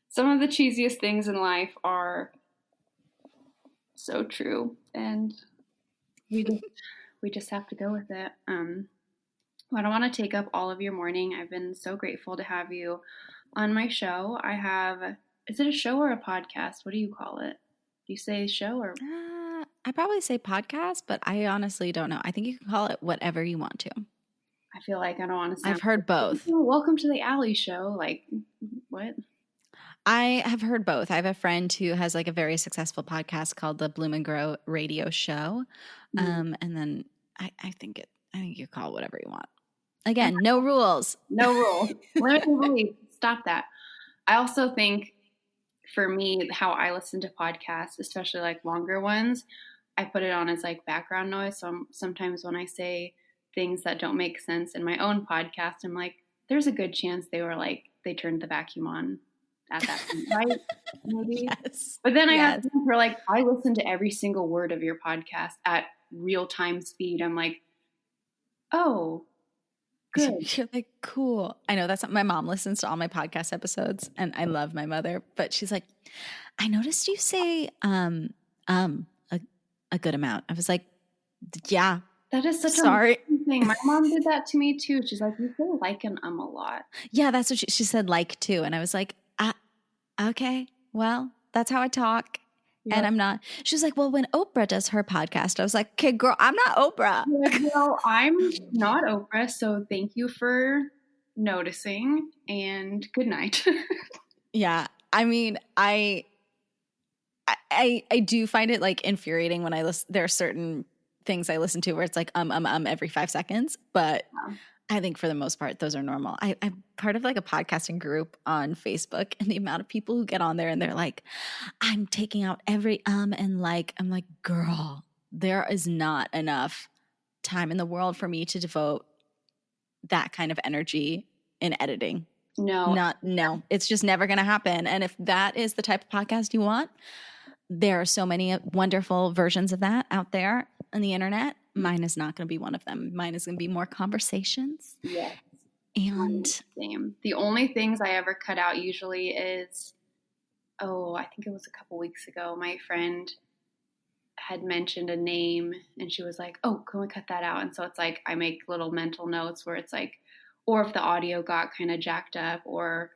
some of the cheesiest things in life are so true, and we just have to go with it. I don't want to take up all of your morning. I've been so grateful to have you on my show. Is it a show or a podcast? What do you call it? Do you say show or? I probably say podcast, but I honestly don't know. I think you can call it whatever you want to. I feel like I don't want to sound. I've heard both. Welcome to the Alley Show. Like, what? I have heard both. I have a friend who has like a very successful podcast called the Bloom and Grow Radio Show. And then I think you call it whatever you want. Again, no rules. No rules. Limiting belief. Stop that. I also think for me, how I listen to podcasts, especially like longer ones, I put it on as like background noise. So sometimes when I say things that don't make sense in my own podcast, I'm like, there's a good chance they turned the vacuum on at that point, right? Maybe. Yes. But then I have people who are like, I listen to every single word of your podcast at real time speed. I'm like, oh, good. You're like, cool. I know my mom listens to all my podcast episodes, and I love my mother, but she's like, I noticed you say a good amount. I was like, yeah. That is such a thing. My mom did that to me too. She's like, you say like and a lot. Yeah, that's what she said, like too. And I was like, okay, well, that's how I talk. Yep. And I'm not. She was like, well, when Oprah does her podcast, I was like, okay, girl, I'm not Oprah. Well, I'm not Oprah, so thank you for noticing, and good night. Yeah, I mean, I do find it like infuriating when I listen. There are certain things I listen to where it's like every 5 seconds, but I think for the most part, those are normal. I'm part of like a podcasting group on Facebook, and the amount of people who get on there and they're like, I'm taking out every and like, I'm like, girl, there is not enough time in the world for me to devote that kind of energy in editing. No, it's just never going to happen. And if that is the type of podcast you want, there are so many wonderful versions of that out there on the internet. Mine is not going to be one of them. Mine is going to be more conversations. Yes. And same. The only things I ever cut out usually is, I think it was a couple weeks ago, my friend had mentioned a name and she was like, oh, can we cut that out? And so it's like, I make little mental notes where it's like, or if the audio got kind of jacked up or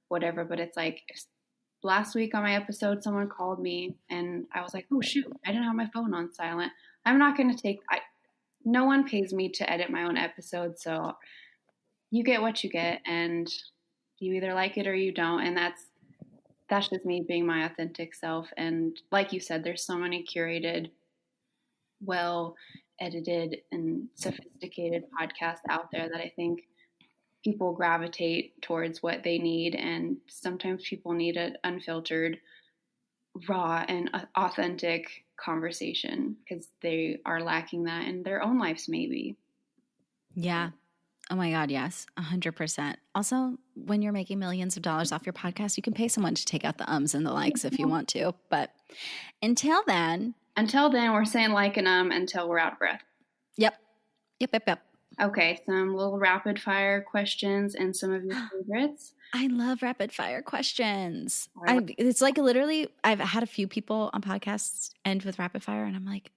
whatever, but it's like, last week on my episode, someone called me and I was like, oh shoot, I didn't have my phone on silent. I'm not going to no one pays me to edit my own episode. So you get what you get and you either like it or you don't. And that's just me being my authentic self. And like you said, there's so many curated, well edited and sophisticated podcasts out there that I think people gravitate towards what they need. And sometimes people need an unfiltered, raw and authentic conversation because they are lacking that in their own lives maybe. Yeah. Oh my God, yes, 100%. Also, when you're making millions of dollars off your podcast, you can pay someone to take out the ums and the likes if you want to. But until then, we're saying like and until we're out of breath. Yep. Okay, some little rapid fire questions and some of your favorites. I love rapid fire questions. It's like literally, I've had a few people on podcasts end with rapid fire, and I'm like,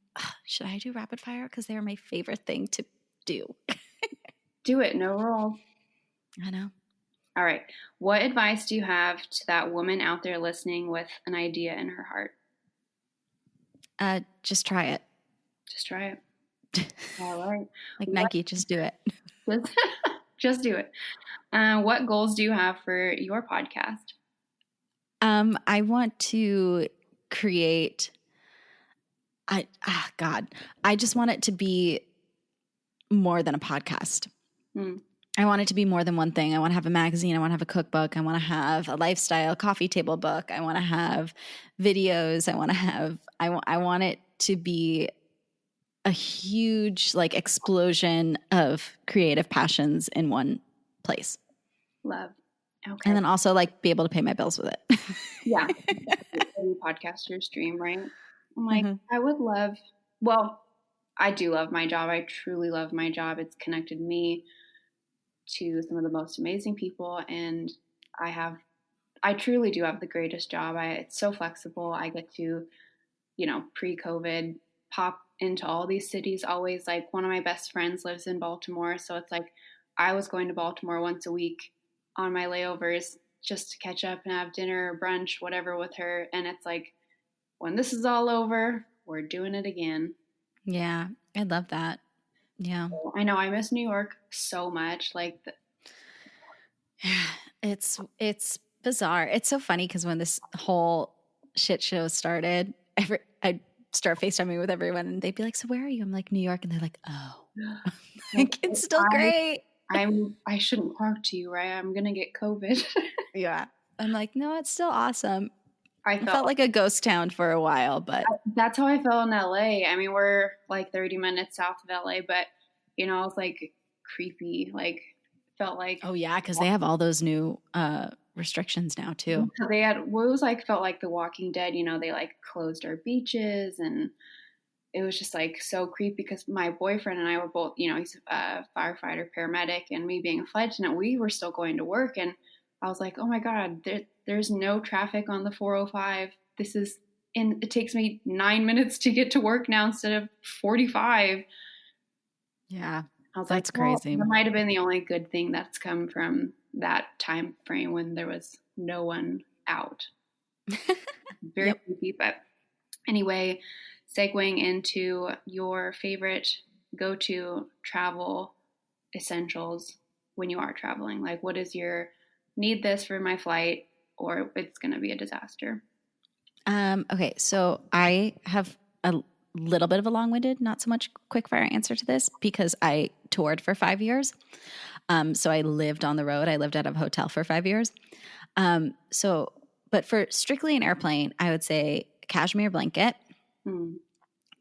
should I do rapid fire? Because they're my favorite thing to do. Do it, no rule. I know. All right. What advice do you have to that woman out there listening with an idea in her heart? Just try it. Just try it. All right. Like Nike, just do it. Just do it. What goals do you have for your podcast? I want to create. I just want it to be more than a podcast. I want it to be more than one thing. I want to have a magazine. I want to have a cookbook. I want to have a lifestyle coffee table book. I want to have videos. I want it to be a huge like explosion of creative passions in one place. Love. Okay. And then also like be able to pay my bills with it. Yeah. Every podcaster's dream, right? I'm like, I would love, well, I do love my job. I truly love my job. It's connected me to some of the most amazing people, and I truly do have the greatest job. It's so flexible. I get to, pre-COVID, pop into all these cities always. Like, one of my best friends lives in Baltimore, so it's like I was going to Baltimore once a week on my layovers just to catch up and have dinner or brunch, whatever, with her. And it's like, when this is all over, we're doing it again. Yeah, I love that. Yeah. So I know I miss New York so much. Like, It's bizarre. It's so funny because when this whole shit show started, I'd start FaceTiming with everyone and they'd be like, "So where are you?" I'm like, "New York," and they're like, "Oh, like it's still great." I shouldn't talk to you, right? I'm gonna get COVID. Yeah. I'm like, "No, it's still awesome." I It felt like a ghost town for a while, but that's how I felt in LA. I mean, we're like 30 minutes south of LA, but it's like creepy. Like, felt like, oh yeah, because they have all those new restrictions now too. they had what it was like, felt like The Walking Dead. They like closed our beaches, and it was just like so creepy because my boyfriend and I were both, he's a firefighter, paramedic, and me being a flight attendant, we were still going to work, and I was like, oh my God, there's no traffic on the 405. And it takes me 9 minutes to get to work now instead of 45. Yeah. I was That's like, well, crazy. that might have been the only good thing that's come from that time frame when there was no one out. Very creepy. But anyway, segueing into your favorite go-to travel essentials when you are traveling. Like, what is your need this for my flight, or it's going to be a disaster? Okay, so I have a little bit of a long-winded, not so much quick fire answer to this because I toured for 5 years. So I lived on the road. I lived out of a hotel for 5 years. But for strictly an airplane, I would say cashmere blanket.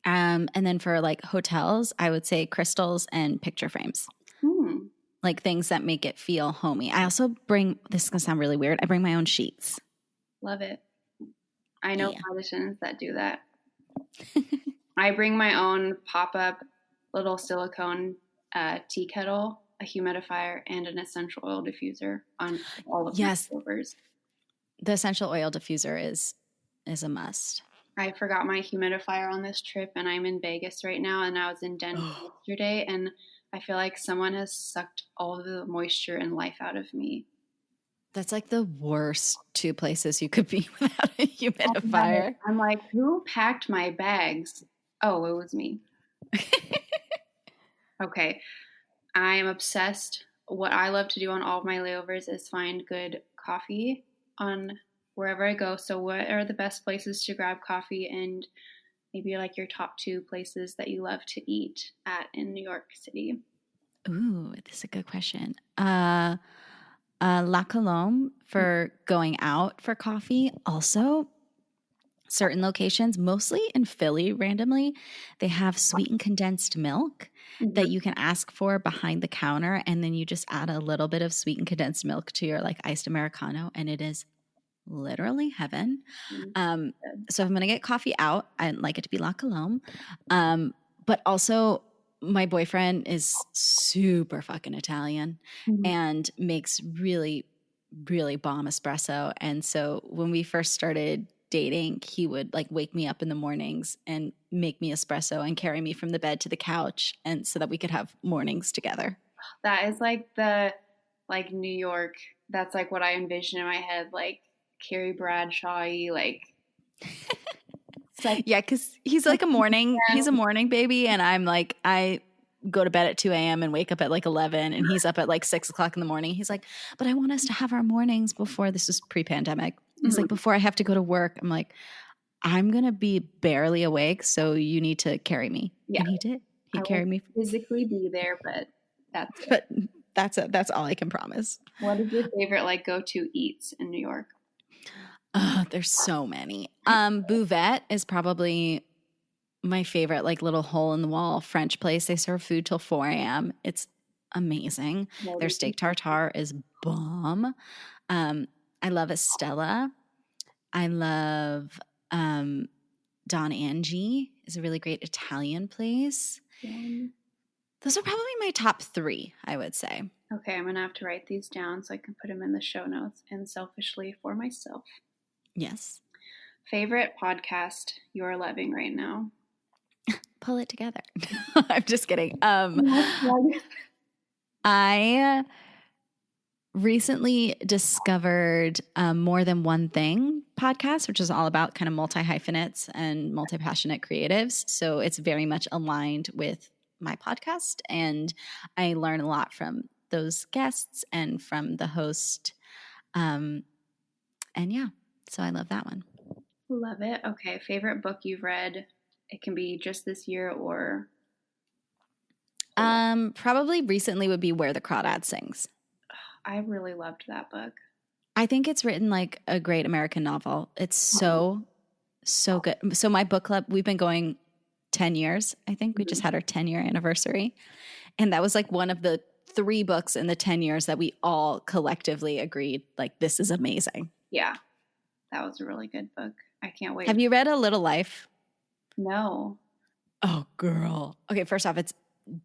And then for like hotels, I would say crystals and picture frames. Like things that make it feel homey. I also bring, this is going to sound really weird, I bring my own sheets. Love it. I know politicians that do that. I bring my own pop-up little silicone tea kettle, a humidifier, and an essential oil diffuser on all of my overs. The essential oil diffuser is a must. I forgot my humidifier on this trip, and I'm in Vegas right now, and I was in Denver yesterday, and I feel like someone has sucked all the moisture and life out of me. That's like the worst two places you could be without a humidifier. I'm like, who packed my bags? Oh, it was me. Okay. I am obsessed. What I love to do on all of my layovers is find good coffee on wherever I go. So what are the best places to grab coffee, and maybe like your top 2 places that you love to eat at in New York City? Ooh, this is a good question. La Colombe for going out for coffee. Also, certain locations, mostly in Philly randomly, they have sweetened condensed milk that you can ask for behind the counter. And then you just add a little bit of sweetened condensed milk to your like iced Americano. And it is literally heaven. So if I'm going to get coffee out, I'd like it to be La Colombe. But also my boyfriend is super fucking Italian and makes really, really bomb espresso. And so when we first started dating, he would like wake me up in the mornings and make me espresso and carry me from the bed to the couch, and so that we could have mornings together. That is like the New York. That's like what I envision in my head, like Carrie Bradshaw-y, like. Yeah, because he's like he's a morning baby, and I'm like, I go to bed at 2 a.m. and wake up at like 11, and he's up at like 6 o'clock in the morning. He's like, but I want us to have our mornings before, this was pre-pandemic. He's like, before I have to go to work. I'm like, I'm going to be barely awake, so you need to carry me. Yeah. And he did. He carried me. Physically be there, but that's all I can promise. What is your favorite like go-to eats in New York? There's so many. Buvette is probably my favorite, like little hole in the wall French place. They serve food till 4 a.m. It's amazing. Their steak tartare is bomb. I love Estella. I love Don Angie is a really great Italian place. Those are probably my top 3, I would say. Okay, I'm going to have to write these down so I can put them in the show notes and selfishly for myself. Yes. Favorite podcast you're loving right now? Pull it together. I'm just kidding. I recently discovered More Than One Thing podcast, which is all about kind of multi-hyphenates and multi-passionate creatives. So it's very much aligned with my podcast. And I learn a lot from those guests and from the host. And yeah, so I love that one. Love it. Okay, favorite book you've read? It can be just this year or... Probably recently would be Where the Crawdad Sings. I really loved that book. I think it's written like a great American novel. It's so good. So my book club, we've been going 10 years. I think we just had our 10-year anniversary. And that was like one of the 3 books in the 10 years that we all collectively agreed, like, this is amazing. Yeah, that was a really good book. I can't wait. Have you read A Little Life? No. Oh, girl. Okay, first off, it's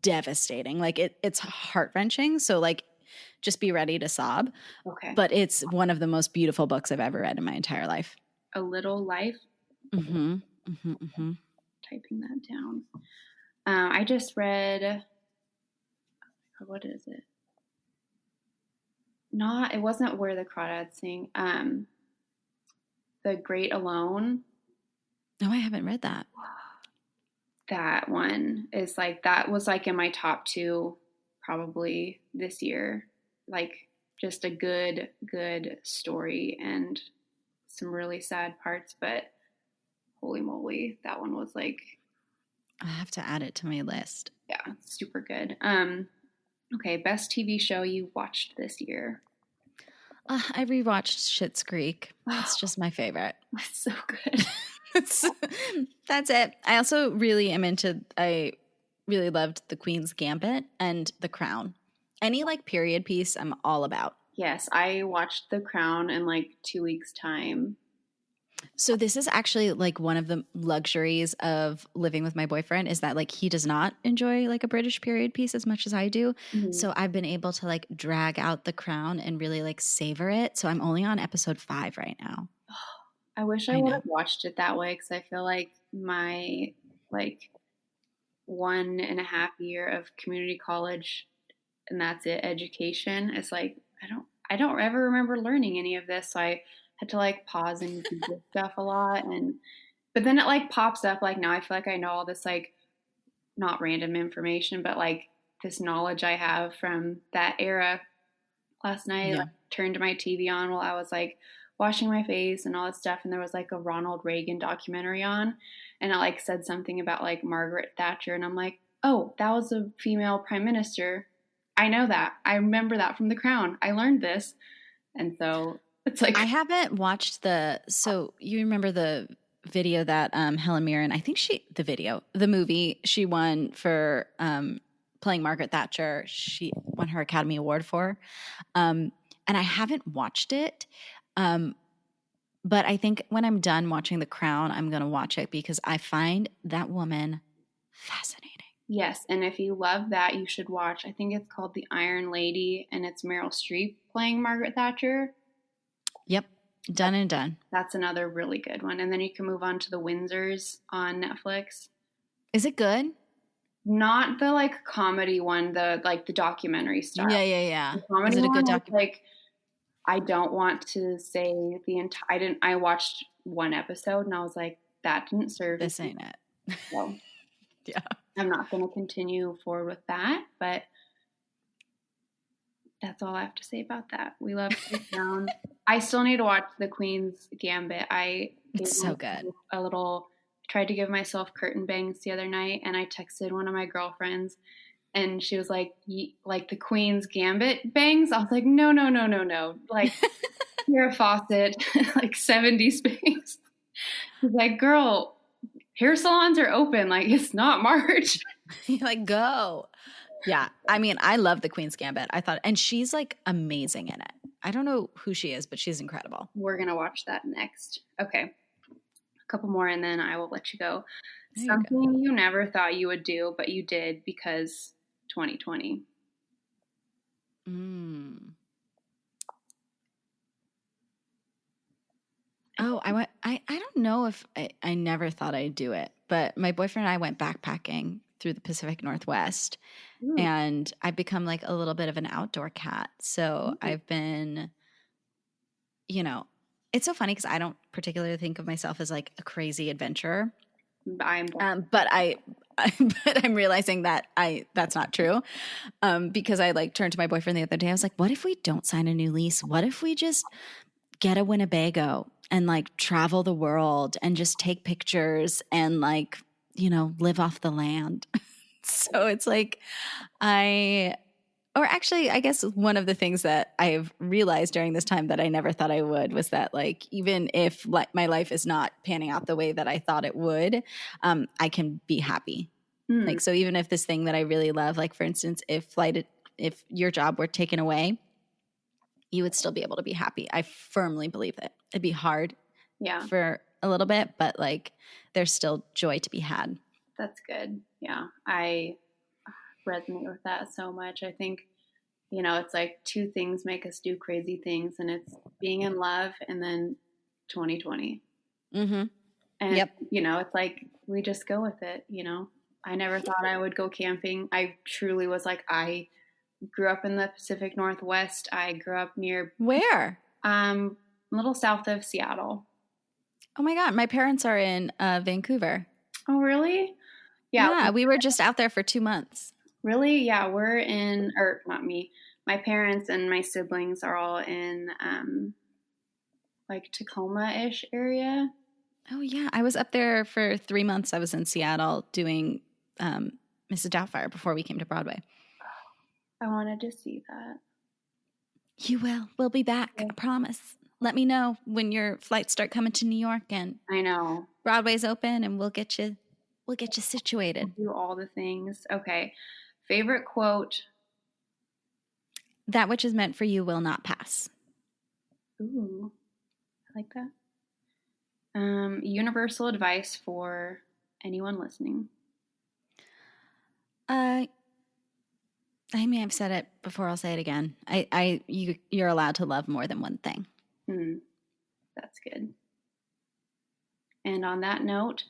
devastating. Like it's heart-wrenching. So like just be ready to sob. Okay. But it's one of the most beautiful books I've ever read in my entire life. A Little Life? Mm-hmm. Mm-hmm. Mm-hmm. Typing that down. I just read, what is it? It wasn't Where the Crawdads Sing. The Great Alone. Oh, I haven't read that. That one is like, that was like in my top 2 probably this year. Like just a good story and some really sad parts, but holy moly, that one was like, I have to add it to my list. Yeah, super good. Okay, best TV show you watched this year? I rewatched Schitt's Creek. It's just my favorite. It's so good. That's it. I also really I really loved The Queen's Gambit and The Crown. Any like period piece I'm all about. Yes, I watched The Crown in like 2 weeks' time. So this is actually like one of the luxuries of living with my boyfriend is that like he does not enjoy like a British period piece as much as I do. Mm-hmm. So I've been able to like drag out The Crown and really like savor it. So I'm only on episode 5 right now. I wish I would have watched it that way because I feel like my like 1.5 year of community college and that's it, education, is like I don't ever remember learning any of this. So I had to like pause and do this stuff a lot, but then it like pops up. Like now I feel like I know all this like not random information, but like this knowledge I have from that era. Last night, I turned my TV on while I was like washing my face and all that stuff, and there was like a Ronald Reagan documentary on, and it like said something about like Margaret Thatcher, and I'm like, oh, that was a female prime minister. I know that. I remember that from The Crown. I learned this, and so. It's like I haven't watched so you remember the video that Helen Mirren, I think the movie she won for playing Margaret Thatcher, she won her Academy Award for. And I haven't watched it. But I think when I'm done watching The Crown, I'm going to watch it because I find that woman fascinating. Yes, and if you love that, you should watch, I think it's called The Iron Lady, and it's Meryl Streep playing Margaret Thatcher. Yep. Done and done. That's another really good one. And then you can move on to The Windsors on Netflix. Is it good? Not the like comedy one, the documentary stuff. Yeah. Is it a good documentary? Like, I don't want to say the entire. I watched one episode and I was like, that didn't serve. This ain't it. So, yeah. I'm not going to continue forward with that, but that's all I have to say about that. We love The Crown. I still need to watch The Queen's Gambit. It's so good. Tried to give myself curtain bangs the other night, and I texted one of my girlfriends, and she was like The Queen's Gambit bangs? I was like, no. Like, Farrah Fawcett, like 70s bangs. She's like, girl, hair salons are open. Like, it's not March. You're like, go. Yeah. I mean, I love The Queen's Gambit. And she's like amazing in it. I don't know who she is, but she's incredible. We're going to watch that next. Okay. couple more and then I will let you go. There you Something you never thought you would do, but you did because 2020. Oh, I don't know if I never thought I'd do it, but my boyfriend and I went backpacking through the Pacific Northwest, and I've become like a little bit of an outdoor cat. So I've been, it's so funny because I don't particularly think of myself as like a crazy adventurer. But I'm realizing that that's not true, because I like turned to my boyfriend the other day. I was like, what if we don't sign a new lease? What if we just get a Winnebago and like travel the world and just take pictures and like, live off the land? So it's like I guess one of the things that I've realized during this time that I never thought I would was that like, even if my life is not panning out the way that I thought it would, I can be happy. Like, so even if this thing that I really love, like for instance, if your job were taken away, you would still be able to be happy. I firmly believe that. It'd be hard for a little bit, but like there's still joy to be had. That's good. Yeah. I resonate with that so much. I think, it's like two things make us do crazy things, and it's being in love and then 2020. Mm-hmm. And, it's like we just go with it, I never thought I would go camping. I truly was like, I grew up in the Pacific Northwest. I grew up near where? A little south of Seattle. Oh my God. My parents are in Vancouver. Oh, really? Yeah. We were just out there for 2 months. Really? Yeah. We're in, or not me, my parents and my siblings are all in like Tacoma-ish area. Oh yeah. I was up there for 3 months. I was in Seattle doing Mrs. Doubtfire before we came to Broadway. I wanted to see that. You will. We'll be back. I promise. Let me know when your flights start coming to New York and I know Broadway's open, and we'll get you situated. We'll do all the things. Okay. Favorite quote? That which is meant for you will not pass. Ooh, I like that. Universal advice for anyone listening. I mean, I've said it before. I'll say it again. You're allowed to love more than one thing. That's good. And on that note,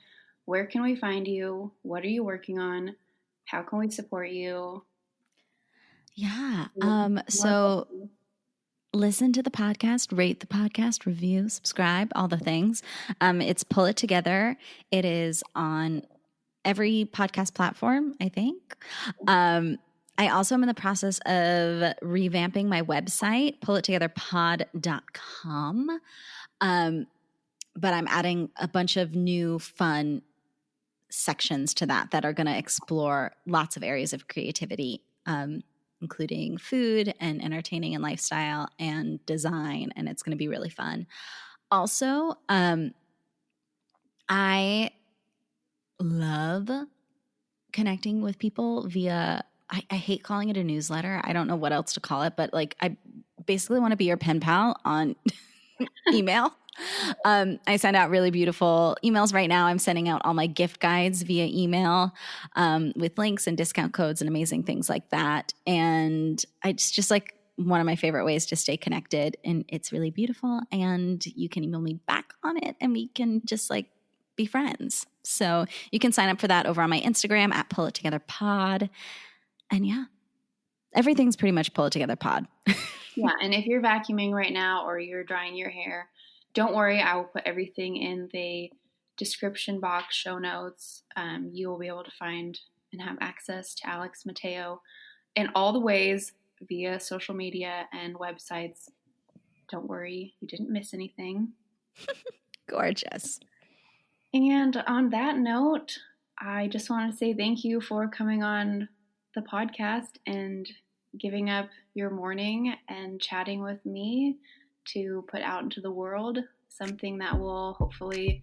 where can we find you? What are you working on? How can we support you? Yeah. So listen to the podcast, rate the podcast, review, subscribe, all the things. It's Pull It Together. It is on every podcast platform, I think. I also am in the process of revamping my website, pullittogetherpod.com. But I'm adding a bunch of new fun sections to that are going to explore lots of areas of creativity, including food and entertaining and lifestyle and design. And it's going to be really fun. Also, I love connecting with people via, I hate calling it a newsletter. I don't know what else to call it, but like I basically want to be your pen pal on email. I send out really beautiful emails right now. I'm sending out all my gift guides via email with links and discount codes and amazing things like that. And it's just like one of my favorite ways to stay connected. And it's really beautiful. And you can email me back on it and we can just like be friends. So you can sign up for that over on my Instagram at Pull It Together Pod. And yeah, everything's pretty much Pull It Together Pod. Yeah. And if you're vacuuming right now or you're drying your hair, don't worry. I will put everything in the description box, show notes. You will be able to find and have access to Alex Matteo in all the ways via social media and websites. Don't worry. You didn't miss anything. Gorgeous. And on that note, I just want to say thank you for coming on the podcast and giving up your morning and chatting with me to put out into the world something that will hopefully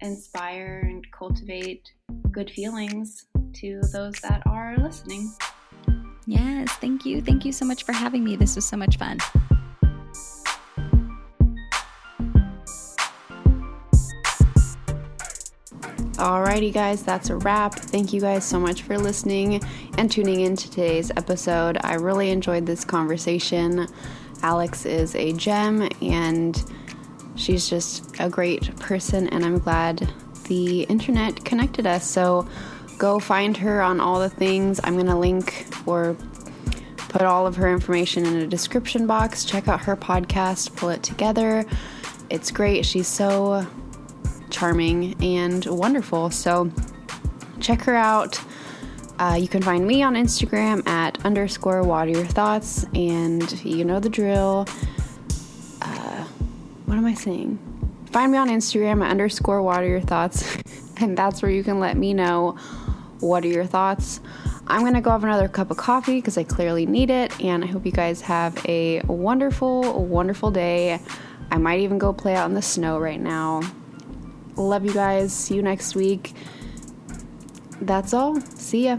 inspire and cultivate good feelings to those that are listening. Yes, thank you. Thank you so much for having me. This was so much fun. Alrighty, guys, that's a wrap. Thank you guys so much for listening and tuning in to today's episode. I really enjoyed this conversation. Alex is a gem, and she's just a great person, and I'm glad the internet connected us. So go find her on all the things. I'm going to link or put all of her information in a description box. Check out her podcast, Pull It Together. It's great. She's so charming and wonderful. So check her out. You can find me on Instagram at _wateryourthoughts, and you know the drill. What am I saying? Find me on Instagram at _wateryourthoughts, and that's where you can let me know what are your thoughts. I'm going to go have another cup of coffee because I clearly need it, and I hope you guys have a wonderful, wonderful day. I might even go play out in the snow right now. Love you guys. See you next week. That's all. See ya.